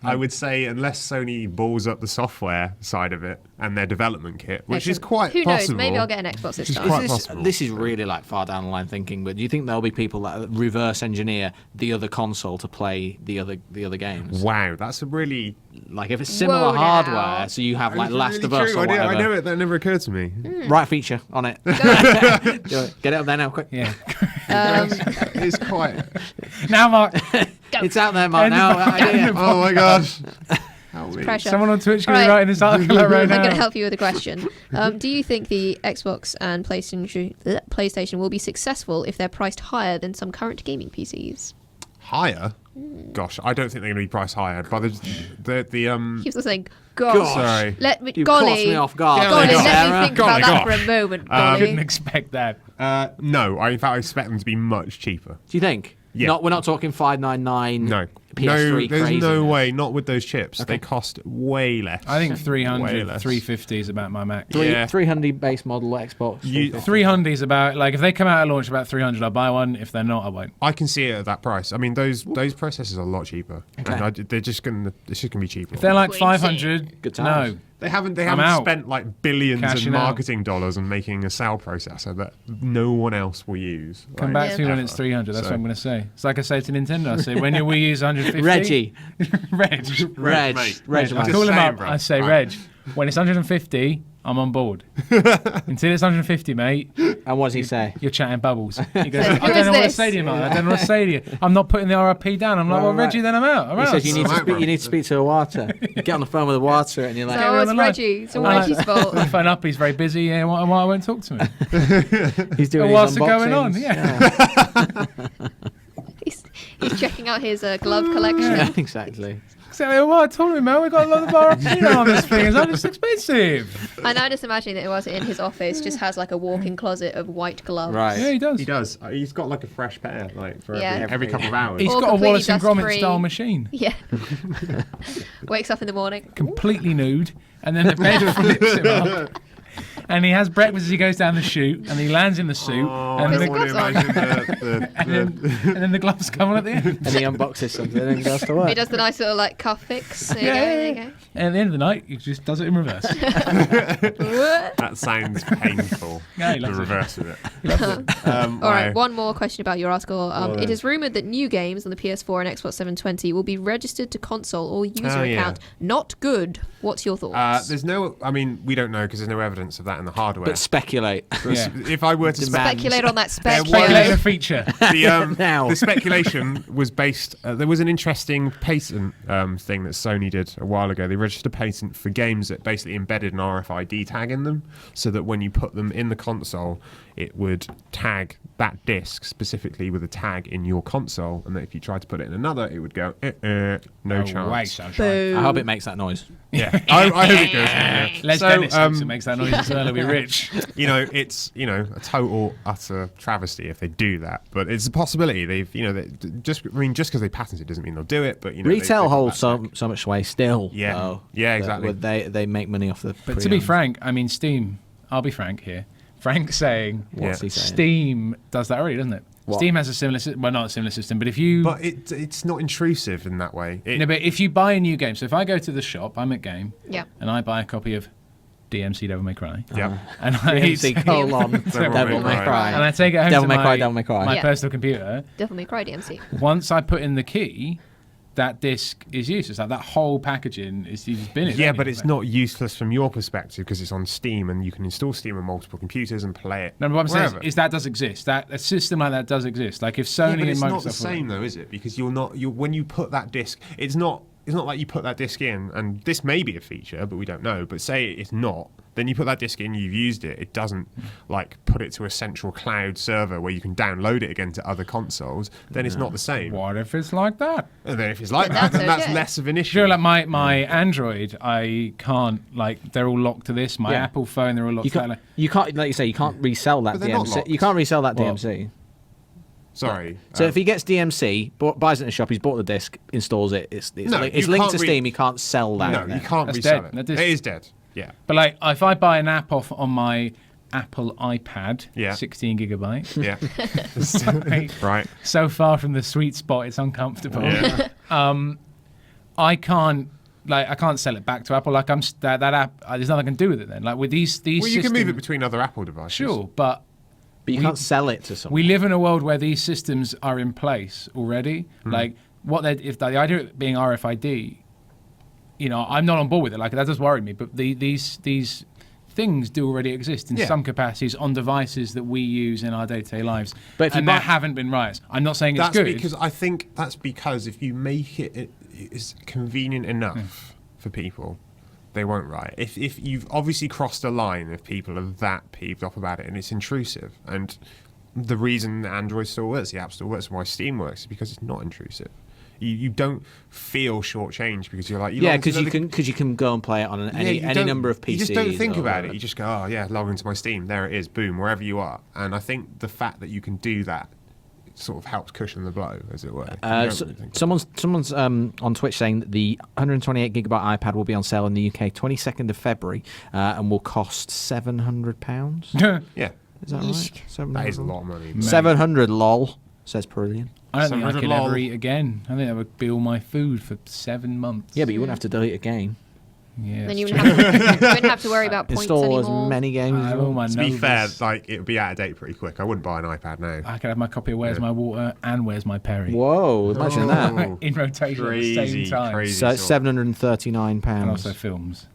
I would say unless Sony balls up the software side of it and their development kit, which is quite Who possible. knows? Maybe I'll get an Xbox this Which is time. quite possible. This is really like far down the line thinking, but do you think there'll be people that reverse engineer the other console to play the other games? Wow, that's a really Like if it's similar Whoa, now. hardware, so you have like It's Last really of Us true. or I whatever. know it. That never occurred to me. Right feature on it. Do it. Get it up there now, quick. Yeah. It's quite. Now, Mark. It's out there, Mark. End Now. the- idea. Oh my gosh. Help me. Pressure. Someone on Twitch can All be right. writing this article out right I'm now. going to help you with a question. Do you think the Xbox and PlayStation will be successful if they're priced higher than some current gaming PCs? Higher? Gosh, I don't think they're going to be priced higher. By the Keeps on saying, gosh. Gosh. Sorry. Let me, You golly. caught me off guard. Golly, Golly, let me Sarah. think Golly, about that for gosh. a moment, I golly. didn't expect that. No, in fact, I expect them to be much cheaper. Do you think? Yeah. We're not talking 599. No. PS3 no, there's craziness. no way. Not with those chips. Okay. They cost way less. I think Way 300, less. 350 is about my max. Yeah. 300 base model Xbox. 300 is about, like, if they come out at launch about 300, I'll buy one. If they're not, I won't. I can see it at that price. I mean, those processors are a lot cheaper. Okay. And they're just gonna. It's just gonna be cheaper. If they're like Queen 500, Good times. no. They haven't out. spent like billions Cashing in out. marketing dollars on making a cell processor that no one else will use. Come like, back to me when ever. it's 300. That's So- what I'm going to say. It's like I say to Nintendo. I say, when your Wii U's 150. Reggie. Reg. Reg. mate. Reg. I'm I just call him saying, up. bro. I say, Right. Reg, when it's 150, I'm on board. Until it's 150, mate, And what does he say? you're chatting bubbles. He goes, Who I is don't know what to this? say to you, man. I don't know what to say to you. I'm not putting the RRP down. I'm like, well, Right. Reggie, then I'm out. I'm He out. says you need to Right, speak. bro. You need to speak to a water. You get on the phone with a water, and you're like, me So on it's the line. Reggie. It's all I- Reggie's fault. I phone up, he's very busy. Yeah, why won't talk to me? he's doing Well, his what's going on? unboxings. Yeah. He's checking out his glove collection. Yeah, exactly. So, what? I told him, man, we got a lot of RRP on this thing. It's not just expensive. And I'm just imagining that it was in his office, just has like a walk-in closet of white gloves. Right. Yeah, he does. He does. He's got like a fresh pair, like for Yeah. every couple of hours. He's All got a completely Wallace and Gromit dust-free. style machine. Yeah. Wakes up in the morning. Completely nude. And then the bed flips him up. And he has breakfast as he goes down the chute. And he lands in the suit. I and, Put the, the don't want to gloves on. imagine and then the gloves come on at the end. And he unboxes something and goes to work. He does the nice little like cuff fix. There you Yeah, go, yeah, there you yeah. go. And at the end of the night, he just does it in reverse. That sounds painful. Yeah, he The loves it. reverse of it. All right, one more question about your article. It is rumoured that new games on the PS4 and Xbox 720 will be registered to console or user Oh, yeah. account. Not good. What's your thoughts? There's no. I mean, we don't know because there's no evidence of that in the hardware. But speculate. Yeah. If I were to Speculate on that There spec. was- Speculator feature. Now. The speculation was based. There was an interesting patent thing that Sony did a while ago. They registered a patent for games that basically embedded an RFID tag in them, so that when you put them in the console, it would tag that disc specifically with a tag in your console, and that if you tried to put it in another, it would go no Way, chance. sunshine. Boo. I hope it makes that noise. Yeah, I hope it goes. Yeah. Les So, Dennis thinks it makes that noise as well. He'll be rich. you know, it's a total utter travesty if they do that, but it's a possibility. They've just because they patent it doesn't mean they'll do it. But Retail they holds come back. so much sway still. Yeah. though, Yeah, that exactly. They make money off the. But to be frank, I mean, Steam, I'll be frank here. Frank's saying What's Yeah. he saying? Steam does that already, doesn't it? What? Steam has a similar system. Well, not a similar system, but if you... But it's not intrusive in that way. no, but if you buy a new game, so if I go to the shop, I'm at Game, Yeah. and I buy a copy of DMC Devil May Cry. Yeah. And I DMC colon Devil May Cry. And I take it home Devil to May Cry, Devil May Cry. my Yeah. personal computer. Devil May Cry DMC. Once I put in the key, that disc is useless. Like that whole packaging is you've been. Yeah, but it's not useless from your perspective because it's on Steam and you can install Steam on multiple computers and play it. No, but what I'm saying wherever. is that does exist. That a system like that does exist. Like if Sony Yeah, but it's and Microsoft not the same though, is it? Because when you put that disc, it's not like you put that disc in, and this may be a feature, but we don't know. But say it's not, then you put that disc in, you've used it. It doesn't like put it to a central cloud server where you can download it again to other consoles. Then it's not the same. What if it's like that? And then if it's like Then that, that's then that's okay. less of an issue. Sure, like my Android, I can't like they're all locked to this. My Yeah. Apple phone, they're all locked You to can't, that. you can't, like you say, you can't resell that But they're not DMC. locked. You can't resell that Well, DMC. Sorry. So if he gets DMC, buys it in a shop, he's bought the disc, installs it, it's No, linked you to can't Steam. He can't sell that. no, then. you can't That's resell dead. it. That is- It is dead. Yeah. But like if I buy an app off on my Apple iPad, Yeah. 16 gigabyte, Yeah. Right. so far from the sweet spot, it's uncomfortable. Yeah. I can't sell it back to Apple. Like that app, there's nothing I can do with it. Then, like with these Well, you can systems, move it between other Apple devices. Sure, but But you can't sell it to someone. we live in a world where these systems are in place already. Hmm. Like if the idea of it being RFID, I'm not on board with it. Like that does worry me. But these things do already exist in Yeah. some capacities on devices that we use in our day-to-day lives. But if you and buy- there haven't been riots. I'm not saying it's That's good. because I think that's because if you make it's convenient enough for people, they won't riot. If you've obviously crossed a line, if people are that peeved off about it and it's intrusive, and the reason the Android store works, the App Store works, and why Steam works is because it's not intrusive. You don't feel shortchanged because you're like because you can go and play it on any number of PCs. You just don't think or about whatever. it. You just go, oh yeah, log into my Steam. There it is. Boom, wherever you are. And I think the fact that you can do that sort of helps cushion the blow, as it were. You don't really think Someone's on Twitch saying that the 128 gigabyte iPad will be on sale in the UK 22nd of February and will cost £700. yeah, Is that right? that is a lot of money. 700 lol, says Perillian. I don't think I 700 could lol. ever eat again. I think that would be all my food for 7 months. Yeah, but you wouldn't have to delete a game. Yeah, Then you that's wouldn't have to worry about points Install anymore. as many games as I you have all want. my To be fair, novels. like it would be out of date pretty quick. I wouldn't buy an iPad now. I could have my copy of Where's My Water and Where's My Perry Whoa, imagine that. Oh, in rotation at the crazy, same time. crazy. So it's £739. And also films.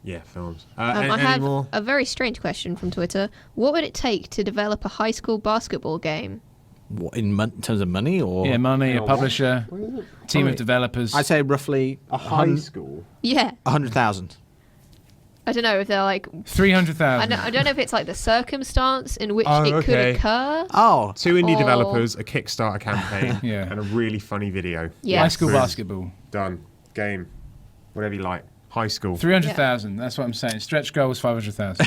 Yeah, films. I Any have more? a very strange question from Twitter. What would it take to develop a high school basketball game? What, in terms of money or? Yeah, money, a what? publisher, team Money. of developers. I'd say roughly School. Yeah, 100,000. I don't know if they're like. 300,000. I don't know if it's like the circumstance in which Oh, it could okay. occur. Oh, 2 indie Or- developers, a Kickstarter campaign, Yeah. and a really funny video. Yeah. High school Boom. basketball. Done. Game. Whatever you like. High school. 300,000. That's what I'm saying. Stretch goal was 500,000.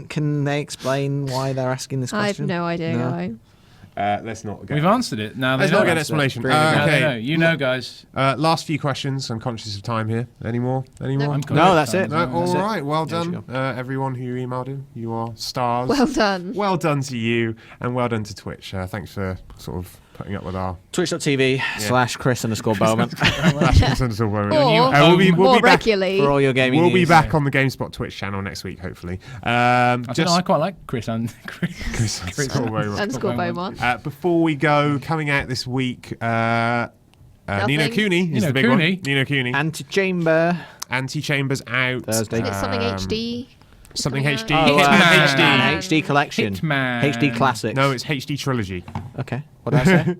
can they explain why they're asking this I have question? no idea. No. guy. Let's not get. We've answered it. Now they Let's know. not get an That's it. explanation. Bring it down. Now they know. Okay. You know, guys. Last few questions. I'm conscious of time here. Any more? Any more? I'm No, that's it. No, That's all it. right. Well Yeah, we done, should everyone who emailed in. You are stars. Well done. Well done to you, and well done to Twitch. Thanks for sort of putting up with our. Twitch.tv/Chris_Bowman Or we'll be more back. regularly. for all your gaming We'll be news. back on the GameSpot Twitch channel next week, hopefully. I don't know. I quite like Chris and Chris. Underscore Beaumont. Before we go, coming out this week, Nino Nothing. Cooney is Nino the big Cooney. one. Nino Cooney. Antichamber. Antichamber's out. Thursday. Is it something HD? Something coming HD. out? Oh, Hitman. HD collection. Hitman. HD classics. No, it's HD Trilogy. Okay. What did I say? You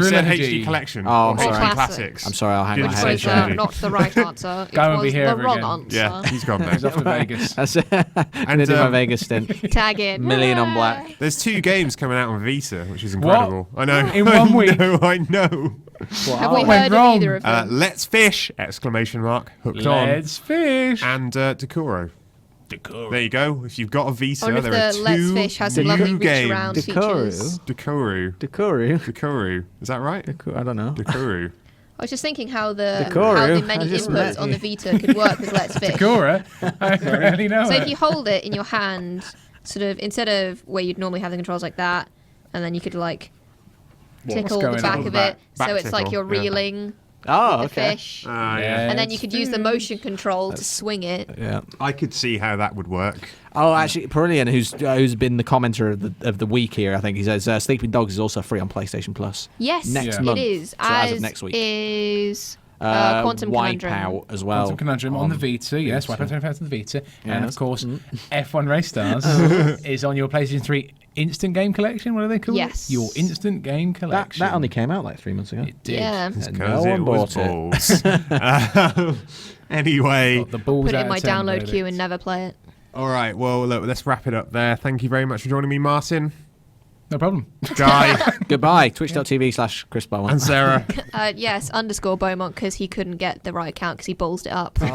said Trilogy. HD Collection. Oh, I'm or sorry. HD Classics. Classics. I'm sorry, I'll hang Did my you Which head. say was trilogy? not the right answer. It Go and was be here the ever wrong again. answer. Yeah, he's gone He's now. off to Vegas. That's it. And did my Vegas stint. Tag in. Million on black. There's 2 games coming out on Vita, which is incredible. I know. In 1 week? I know. Have we What went heard of wrong? either of them? Let's Fish! Exclamation mark. Hooked Let's fish. on. And Decoro. There you go. If you've got a Vita, I wonder if there are the 2 Let's Fish has some lovely new reach around games. features. Decoru. Decoru. Is that right? I don't know. Decoru. I was just thinking how the Decoru. many I just inputs met on you. the Vita could work with Let's Fish. Cora. I really know So it. if you hold it in your hand, sort of instead of where you'd normally have the controls like that, and then you could like tickle going the back on? of Back- it, back so it's like tickle, you're yeah. reeling Oh, with the okay. fish. Yeah. And then you could use the motion control to swing it. Yeah. I could see how that would work. Oh, actually, Perillian, who's been the commenter of the week here, I think he says Sleeping Dogs is also free on PlayStation Plus. Yes, next it month. is. So as of next week. Is Quantum Conundrum. Wipeout as well. Quantum Conundrum on the Vita, yes. Wipeout on the Vita. And Yes. of course, F1 Race Stars is on your PlayStation 3 Instant Game Collection. What do they call Yes. it? Your Instant Game Collection. That only came out like 3 months ago. It did. Yeah. And Because no it one was bought balls. Anyway, Got the balls Put it out in my of 10 download verdict. queue and never play it. all right. Well, look, let's wrap it up there. Thank you very much for joining me, Martin, No problem. Guy, Goodbye. Twitch.tv/Chris Bowman. and Sarah. Yes, _Beaumont because he couldn't get the right account because he ballsed it up. Chris _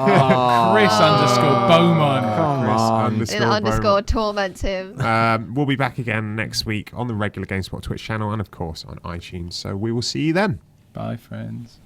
Beaumont. Come on. And _ torments him. We'll be back again next week on the regular GameSpot Twitch channel and, of course, on iTunes. So we will see you then. Bye, friends.